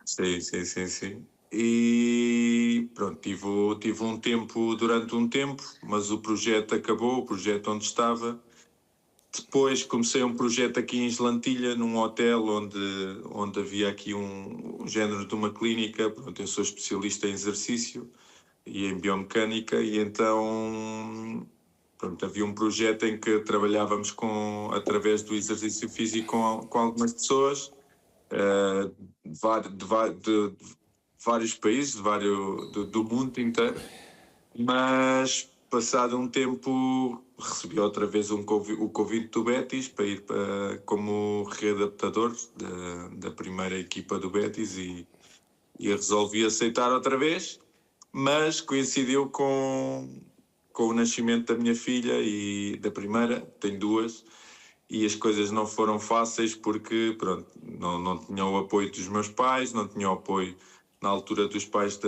Sim. E pronto, tive durante um tempo, mas o projeto acabou, o projeto onde estava. Depois comecei um projeto aqui em Islantilha, num hotel onde havia aqui um género de uma clínica. Pronto, eu sou especialista em exercício e em biomecânica, e então pronto, havia um projeto em que trabalhávamos através do exercício físico com algumas pessoas de vários países, do mundo inteiro, mas passado um tempo recebi outra vez o convite do Betis para ir como readaptador da primeira equipa do Betis e resolvi aceitar outra vez, mas coincidiu com o nascimento da minha filha e da primeira, tenho duas, e as coisas não foram fáceis porque pronto, não tinha o apoio dos meus pais, não tinha o apoio na altura dos pais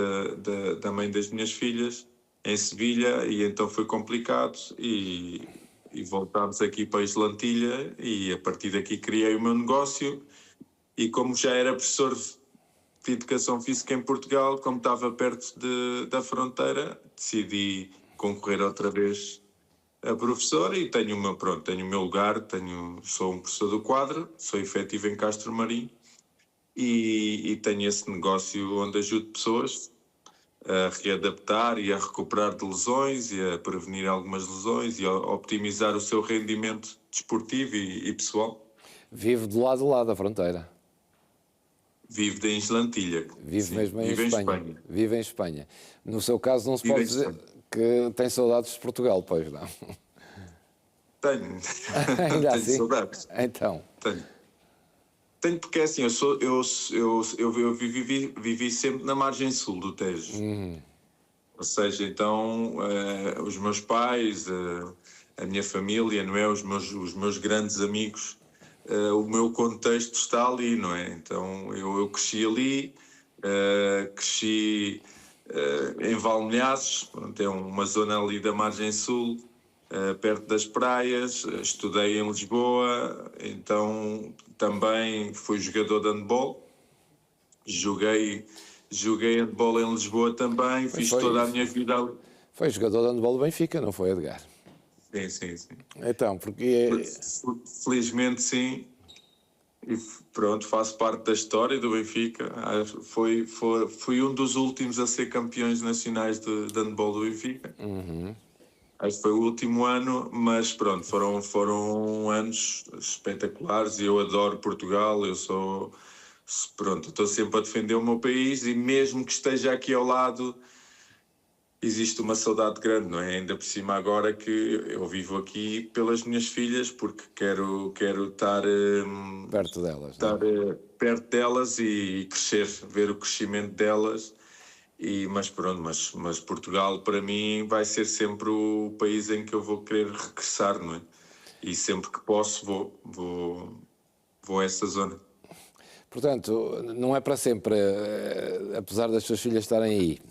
da mãe das minhas filhas em Sevilha, e então foi complicado e voltámos aqui para a Islantilha e a partir daqui criei o meu negócio e como já era professor de Educação Física em Portugal, como estava perto da fronteira, decidi concorrer outra vez a professor e tenho o meu lugar, sou um professor do quadro, sou efetivo em Castro Marim e tenho esse negócio onde ajudo pessoas a readaptar e a recuperar de lesões e a prevenir algumas lesões e a optimizar o seu rendimento desportivo e pessoal. Vive do lado a lado da fronteira. Vive da Islantilha. Vive mesmo em Espanha. Vive em Espanha. No seu caso não se pode dizer que tem saudades de Portugal, pois não? Tenho. Ainda tenho assim? saudades. Então. Tenho porque assim, eu vivi sempre na margem sul do Tejo. Ou seja, então os meus pais, a minha família, não é? Os meus grandes amigos, o meu contexto está ali, não é? Então eu cresci ali, cresci em Valmelhaços, é uma zona ali da margem sul, perto das praias, estudei em Lisboa, então também fui jogador de handball, joguei handball em Lisboa também, fiz toda a minha vida ali. Foi jogador de handball do Benfica, não foi, Edgar? Sim. Então, porque... Felizmente sim, e pronto, faço parte da história do Benfica. Fui um dos últimos a ser campeões nacionais de handball do Benfica. Acho que foi o último ano, mas pronto, foram anos espetaculares e eu adoro Portugal, estou sempre a defender o meu país e mesmo que esteja aqui ao lado, existe uma saudade grande, não é? Ainda por cima agora que eu vivo aqui pelas minhas filhas, porque quero estar perto delas, estar perto delas e crescer, ver o crescimento delas. Mas Portugal para mim vai ser sempre o país em que eu vou querer regressar, não é? E sempre que posso vou a essa zona. Portanto, não é para sempre, apesar das suas filhas estarem aí.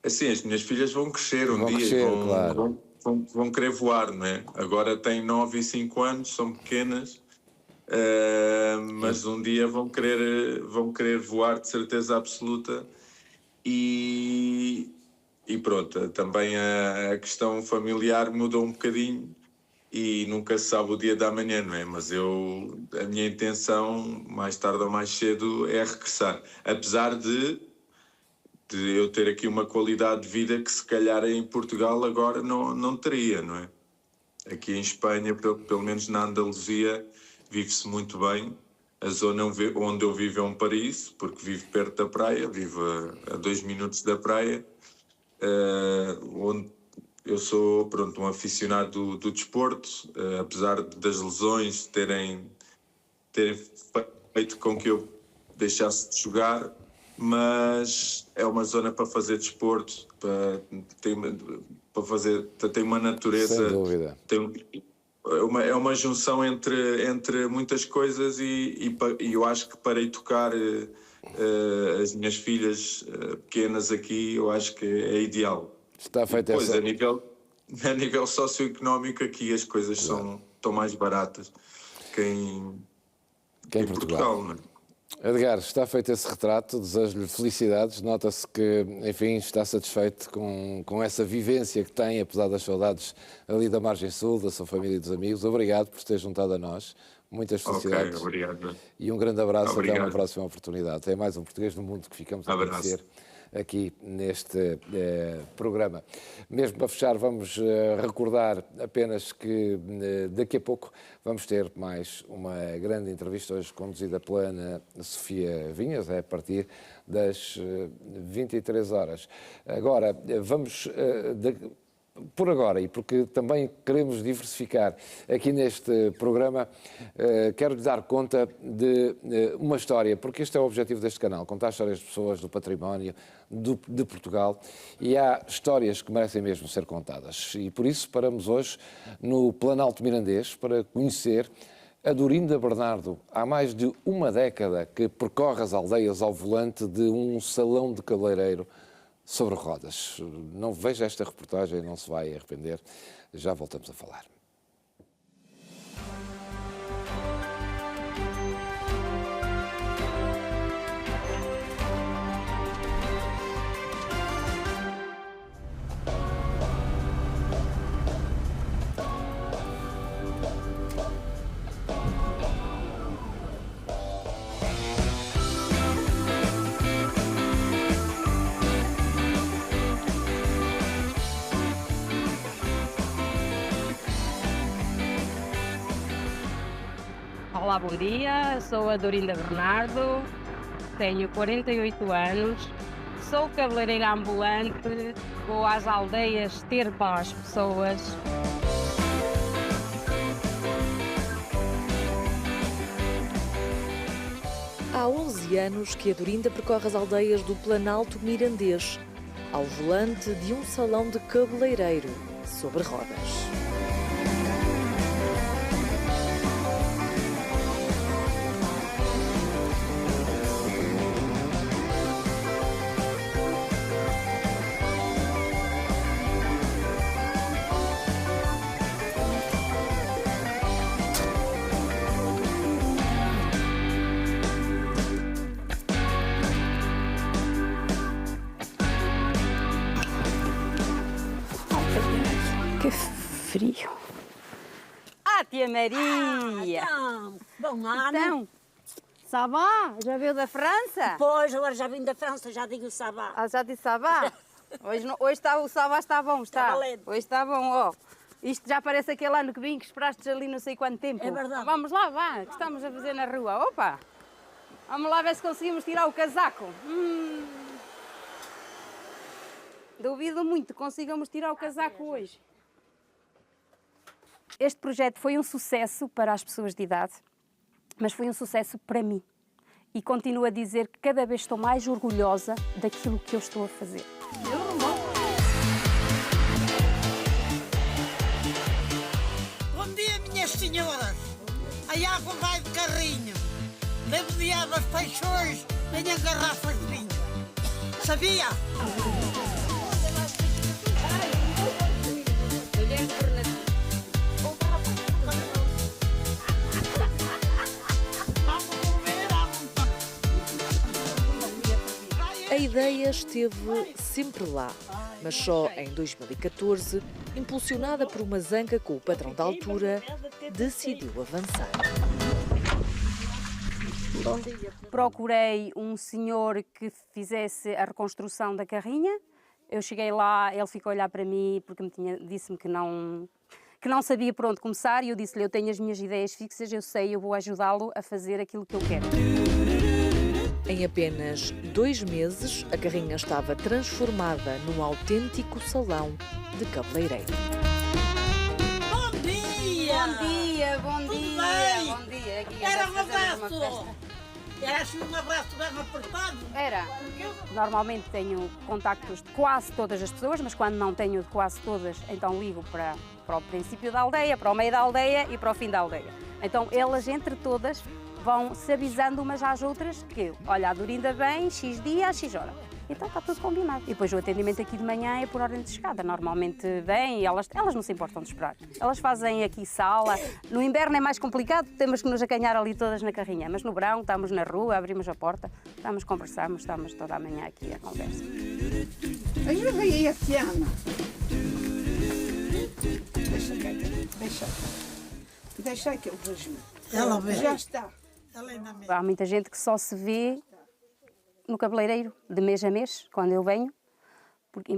Assim, as minhas filhas vão crescer um dia, crescer, claro. vão querer voar, não é? Agora têm 9 e 5 anos, são pequenas, mas um dia vão querer voar de certeza absoluta. E pronto, também a questão familiar mudou um bocadinho e nunca se sabe o dia da manhã, não é? Mas a minha intenção, mais tarde ou mais cedo, é regressar. Apesar de eu ter aqui uma qualidade de vida que se calhar em Portugal agora não teria, não é? Aqui em Espanha, pelo menos na Andaluzia, vive-se muito bem. A zona onde eu vivo é um paraíso, porque vivo perto da praia, vivo a 2 minutos da praia, onde eu sou um aficionado do desporto, apesar das lesões terem feito com que eu deixasse de jogar, mas é uma zona para fazer desporto, tem uma natureza... Sem dúvida. É uma junção entre muitas coisas e eu acho que para educar as minhas filhas pequenas aqui, eu acho que é ideal. Está feito essa... a nível socioeconómico aqui as coisas estão mais baratas que em Portugal, não é? Edgar, está feito esse retrato, desejo-lhe felicidades, nota-se que, enfim, está satisfeito com essa vivência que tem, apesar das saudades ali da margem sul, da sua família e dos amigos. Obrigado por ter juntado a nós, muitas felicidades. Ok, obrigado. E um grande abraço, Obrigado. Até uma próxima oportunidade. É mais um Português no Mundo que ficamos a conhecer aqui neste programa. Mesmo para fechar, vamos recordar apenas que daqui a pouco vamos ter mais uma grande entrevista, hoje conduzida pela Ana Sofia Vinhas, a partir das 23 horas. Agora, vamos... Por agora, e porque também queremos diversificar aqui neste programa, quero-lhe dar conta de uma história, porque este é o objetivo deste canal, contar histórias de pessoas, do património, de Portugal, e há histórias que merecem mesmo ser contadas. E por isso paramos hoje no Planalto Mirandês para conhecer a Dorinda Bernardo, há mais de uma década que percorre as aldeias ao volante de um salão de cabeleireiro sobre rodas. Não veja esta reportagem, não se vai arrepender. Já voltamos a falar. Olá, bom dia, sou a Dorinda Bernardo, tenho 48 anos, sou cabeleireira ambulante, vou às aldeias ter pão às pessoas. Há 11 anos que a Dorinda percorre as aldeias do Planalto Mirandês, ao volante de um salão de cabeleireiro sobre rodas. Que frio! Ah, tia Maria! Então, bom ano. Então, Sabá, já veio da França? Pois, agora já vim da França, já digo Sabá. Ah, já disse Sabá? Hoje o Sabá está bom, está. valendo. Hoje está bom, ó. Isto já parece aquele ano que vim, que esperaste ali não sei quanto tempo. É verdade. Vamos lá, vá, que estamos a fazer na rua. Opa! Vamos lá ver se conseguimos tirar o casaco. Duvido muito que consigamos tirar o casaco hoje. Este projeto foi um sucesso para as pessoas de idade, mas foi um sucesso para mim. E continuo a dizer que cada vez estou mais orgulhosa daquilo que eu estou a fazer. Bom dia, minhas senhoras. A água vai de carrinho. Da bodeada das Paixões, venham garrafas de vinho. Sabia? A ideia esteve sempre lá, mas só em 2014, impulsionada por uma zanga com o patrão da altura, decidiu avançar. Procurei um senhor que fizesse a reconstrução da carrinha. Eu cheguei lá, ele ficou a olhar para mim porque disse-me que não sabia por onde começar e eu disse-lhe, eu tenho as minhas ideias fixas, eu sei, eu vou ajudá-lo a fazer aquilo que eu quero. Em apenas 2 meses, a carrinha estava transformada num autêntico salão de cabeleireiro. Bom dia! Bom dia, bom Tudo dia, bem? bom dia. Aqui Era um vai fazer uma abraço! festa. Era assim um abraço bem apertado? Era. Normalmente tenho contactos de quase todas as pessoas, mas quando não tenho de quase todas, então ligo para o princípio da aldeia, para o meio da aldeia e para o fim da aldeia. Então elas, entre todas, vão se avisando umas às outras que, olha, a Dorinda vem, X dia, X hora. Então está tudo combinado. E depois o atendimento aqui de manhã é por ordem de chegada. Normalmente vêm e elas não se importam de esperar. Elas fazem aqui sala. No inverno é mais complicado, temos que nos acanhar ali todas na carrinha. Mas no verão estamos na rua, abrimos a porta, conversamos, estamos toda a manhã aqui a conversa. Ajuda aí a Tiana. Deixa que eu vejo. Ela vê. Já está. Há muita gente que só se vê no cabeleireiro, de mês a mês, quando eu venho, porque,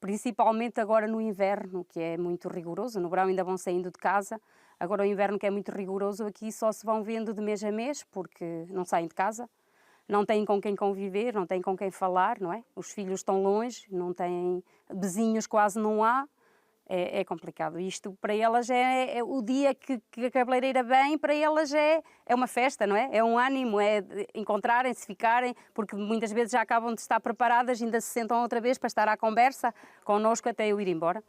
principalmente agora no inverno, que é muito rigoroso. No verão ainda vão saindo de casa, agora o inverno, que é muito rigoroso, aqui só se vão vendo de mês a mês, porque não saem de casa, não têm com quem conviver, não têm com quem falar, não é? Os filhos estão longe, não têm vizinhos, quase não há. É complicado. Isto para elas é o dia que a cabeleireira vem, para elas é uma festa, não é? É um ânimo, é encontrarem-se, ficarem, porque muitas vezes já acabam de estar preparadas, ainda se sentam outra vez para estar à conversa connosco até eu ir embora.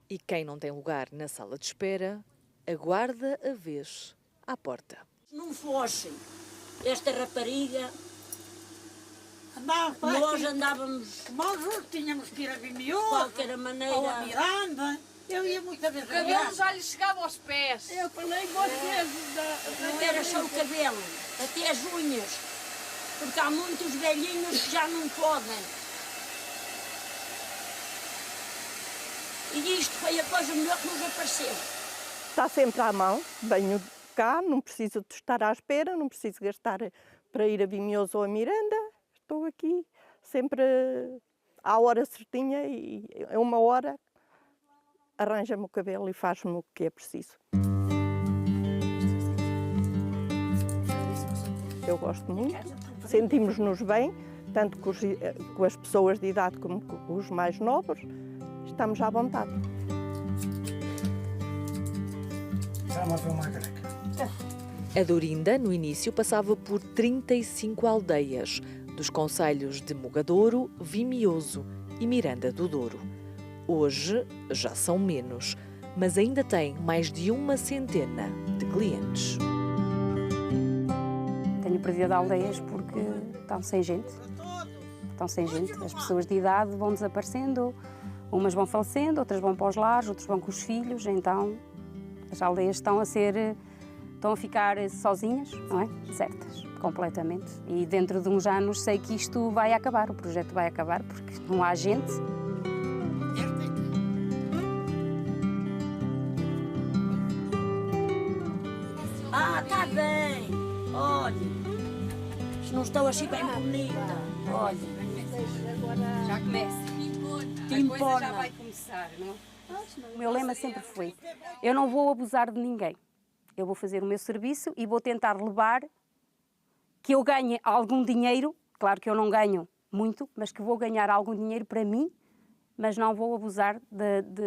E quem não tem lugar na sala de espera, aguarda a vez à porta. Se não fosse esta rapariga, nós andávamos, nós tínhamos que ir a Vimioso, de qualquer maneira, ou a Miranda. Eu ia muitas vezes. O cabelo já lhe chegava aos pés. Eu falei vocês. Não era só o cabelo, até as unhas. Porque há muitos velhinhos que já não podem. E isto foi a coisa melhor que nos apareceu. Está sempre à mão, venho cá, não preciso de estar à espera, não preciso gastar para ir a Vimioso ou a Miranda. Estou aqui sempre à hora certinha e a uma hora arranja-me o cabelo e faz-me o que é preciso. Eu gosto muito, sentimos-nos bem, tanto com as pessoas de idade como com os mais novos, estamos à vontade. A Dorinda, no início, passava por 35 aldeias, dos concelhos de Mogadouro, Vimioso e Miranda do Douro. Hoje já são menos, mas ainda tem mais de uma centena de clientes. Tenho perdido aldeias porque estão sem gente. As pessoas de idade vão desaparecendo, umas vão falecendo, outras vão para os lares, outros vão com os filhos, então as aldeias estão a ficar sozinhas, não é? Desertas, completamente. E dentro de uns anos sei que isto vai acabar, o projeto vai acabar, porque não há gente. Está bem. Olha, se não estou assim bem bonita. Olha. Já começa. A coisa já vai começar, não é? O meu lema sempre foi, eu não vou abusar de ninguém. Eu vou fazer o meu serviço e vou tentar levar que eu ganhe algum dinheiro, claro que eu não ganho muito, mas que vou ganhar algum dinheiro para mim, mas não vou abusar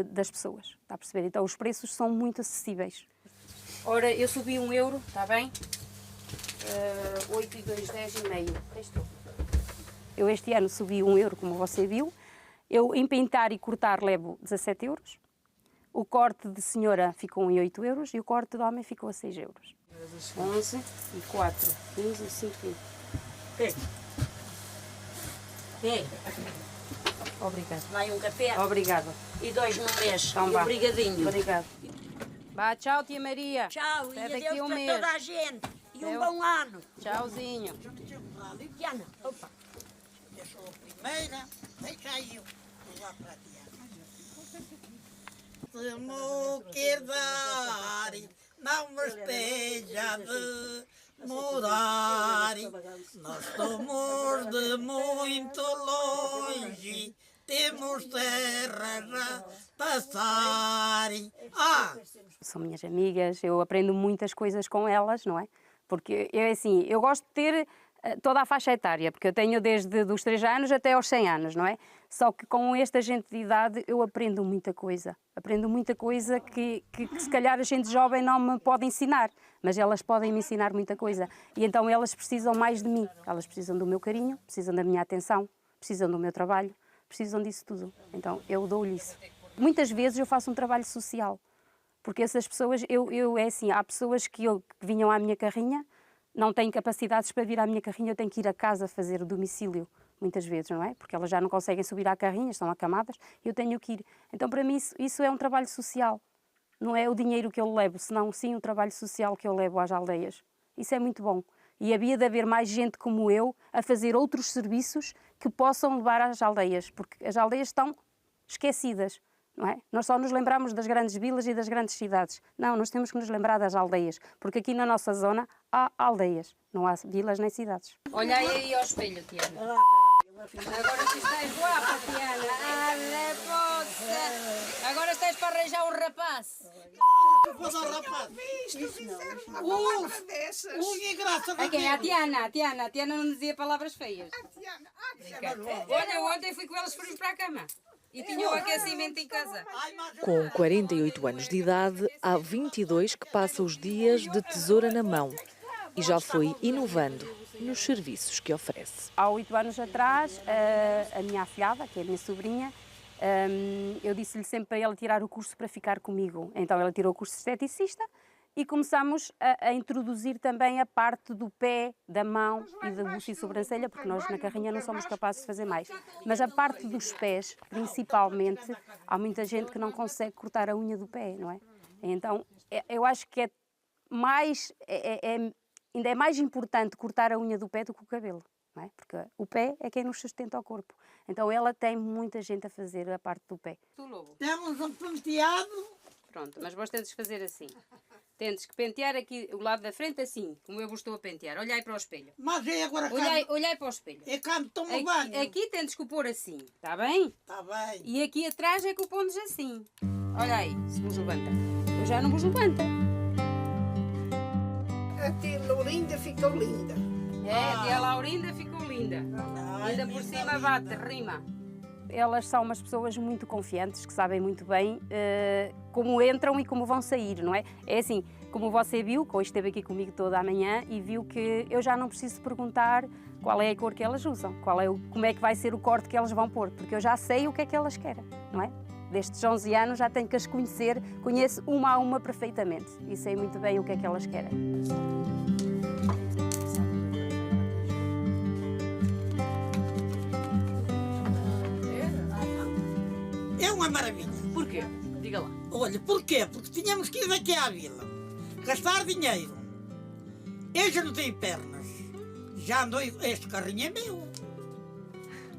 das pessoas, está a perceber? Então os preços são muito acessíveis. Ora, eu subi €1, está bem? 8 e 2, 10,5. Eu este ano subi €1, como você viu. Eu em pintar e cortar levo €17. O corte de senhora ficou em €8 e o corte de homem ficou a €6. 11 e 4, 15 e 5. Obrigada. Vai um café? Obrigada. E 2 no mês. Então, e um brigadinho. Obrigada. Vá, tchau, tia Maria. Tchau, e até adeus daqui um para mês. toda a gente. E um Eu. bom ano. Tchauzinho. Diana, opa. Eu sou a primeira. Deixa aí eu já para ti. Se me quedar, não me esteja de mudar. Nós somos de muito longe, temos terras a passar. São minhas amigas, eu aprendo muitas coisas com elas, não é? Porque eu gosto de ter toda a faixa etária, porque eu tenho desde os 3 anos até aos 100 anos, não é? Só que com esta gente de idade eu aprendo muita coisa que se calhar a gente jovem não me pode ensinar, mas elas podem me ensinar muita coisa. E então elas precisam mais de mim, elas precisam do meu carinho, precisam da minha atenção, precisam do meu trabalho, precisam disso tudo. Então eu dou-lhe isso. Muitas vezes eu faço um trabalho social, porque essas pessoas, há pessoas que vinham à minha carrinha, não têm capacidades para vir à minha carrinha, eu tenho que ir a casa fazer o domicílio, muitas vezes, não é? Porque elas já não conseguem subir à carrinha, estão acamadas, eu tenho que ir. Então, para mim, isso é um trabalho social. Não é o dinheiro que eu levo, senão sim o trabalho social que eu levo às aldeias. Isso é muito bom. E havia de haver mais gente como eu a fazer outros serviços que possam levar às aldeias, porque as aldeias estão esquecidas. não é? Nós só nos lembramos das grandes vilas e das grandes cidades. Não, nós temos que nos lembrar das aldeias, porque aqui na nossa zona há aldeias, não há vilas nem cidades. Olha aí ao espelho, Tiana. Agora tu estás guapa, Tiana. Agora estás para arranjar um rapaz. A quem? A Tiana. A Tiana não dizia palavras feias. Olha, ontem fui com elas para a cama. E tinham aquecimento em casa. Com 48 anos de idade, há 22 que passa os dias de tesoura na mão e já foi inovando nos serviços que oferece. Há 8 anos atrás, a minha afilhada, que é a minha sobrinha, eu disse-lhe sempre para ela tirar o curso para ficar comigo. Então ela tirou o curso de esteticista e começamos a introduzir também a parte do pé, da mão e do buço e sobrancelha, porque nós na carrinha não somos capazes de fazer mais. Mas a parte dos pés, principalmente, há muita gente que não consegue cortar a unha do pé, não é? Então eu acho que ainda é mais importante cortar a unha do pé do que o cabelo, não é? Porque o pé é quem nos sustenta o corpo. Então ela tem muita gente a fazer a parte do pé. Tu, Lobo? Temos um penteado. Pronto, mas vós tens que fazer assim. Tens que pentear aqui o lado da frente assim, como eu vos estou a pentear. Olhai para o espelho. Mas é agora olhai para o espelho. É quando tomo banho. Aqui tens que o pôr assim, está bem? Está bem. E aqui atrás é que o pondes assim. Olha aí, se vos levanta. Eu já não vos levanta. A tia Laurinda ficou linda. A tia Laurinda ficou linda. Ainda por cima bate, rima. Elas são umas pessoas muito confiantes, que sabem muito bem como entram e como vão sair, não é? É assim, como você viu, que hoje esteve aqui comigo toda a manhã e viu que eu já não preciso perguntar qual é a cor que elas usam, como é que vai ser o corte que elas vão pôr, porque eu já sei o que é que elas querem, não é? Destes 11 anos já tenho que as conhecer, conheço uma a uma perfeitamente e sei muito bem o que é que elas querem. É uma maravilha. Porquê? Diga lá. Olha, porquê? Porque tínhamos que ir daqui à vila, gastar dinheiro. Eu já não tenho pernas. Já ando, este carrinho é meu.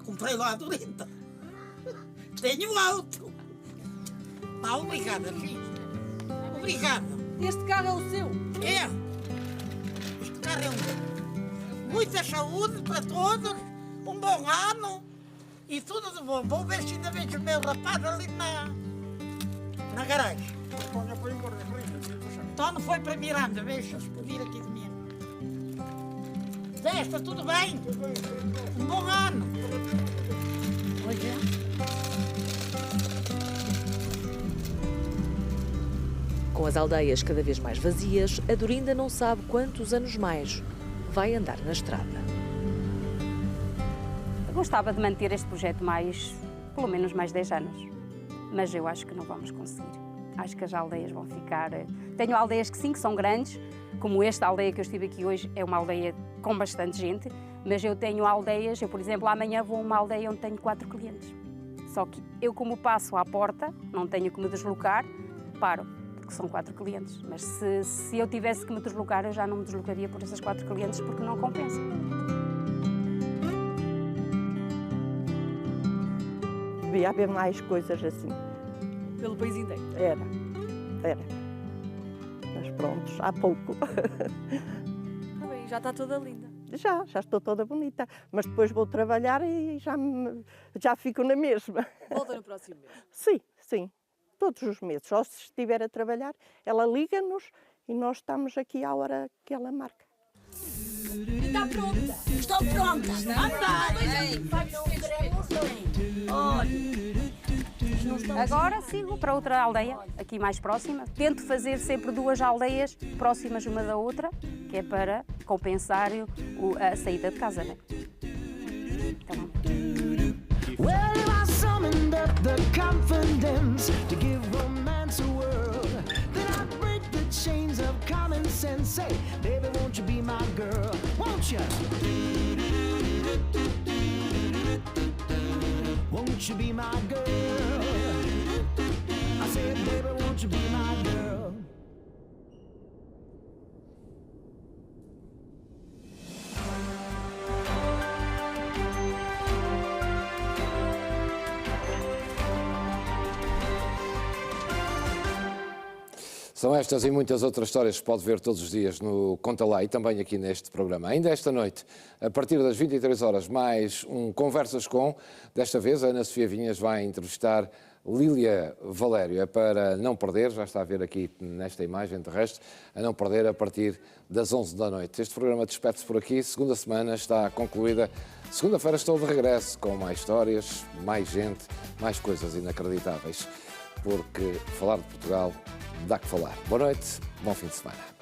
Comprei lá do Linda. Tenho alto. Obrigada, filho. Obrigada. Este carro é o seu? É. Este carro é o meu. Muita saúde para todos. Um bom ano. E tudo de bom. Vou ver se ainda vejo o meu rapaz ali na garagem. Então não foi para Miranda, veja se por vir aqui de mim. Zé, está tudo bem? Um bom ano. Com as aldeias cada vez mais vazias, a Dorinda não sabe quantos anos mais vai andar na estrada. Gostava de manter este projeto pelo menos mais 10 anos, mas eu acho que não vamos conseguir. Acho que as aldeias vão ficar... Tenho aldeias que sim, que são grandes, como esta aldeia que eu estive aqui hoje, é uma aldeia com bastante gente, mas eu tenho aldeias, por exemplo, amanhã vou a uma aldeia onde tenho 4 clientes. Só que eu, como passo à porta, não tenho que me deslocar, paro, porque são 4 clientes. Mas se eu tivesse que me deslocar, eu já não me deslocaria por essas 4 clientes, porque não compensa. Devia haver mais coisas assim. Pelo país inteiro? Era. Mas pronto, há pouco. Tá bem, já está toda linda. Já estou toda bonita. Mas depois vou trabalhar e já fico na mesma. Volta no próximo mês? Sim. Todos os meses. Só se estiver a trabalhar, ela liga-nos e nós estamos aqui à hora que ela marca. Está pronta. Estou pronta. Agora sigo para outra aldeia, aqui mais próxima. Tento fazer sempre 2 aldeias próximas uma da outra, que é para compensar a saída de casa, né? Então, Won't you be my girl? I said, baby, won't you be my girl? São estas e muitas outras histórias que pode ver todos os dias no Conta Lá e também aqui neste programa. Ainda esta noite, a partir das 23 horas, mais um Conversas com. Desta vez, a Ana Sofia Vinhas vai entrevistar Lília Valério. É para não perder, já está a ver aqui nesta imagem, de resto, a não perder a partir das 11 da noite. Este programa despede-se por aqui. Segunda semana está concluída. Segunda-feira estou de regresso com mais histórias, mais gente, mais coisas inacreditáveis. Porque falar de Portugal dá que falar. Boa noite, bom fim de semana.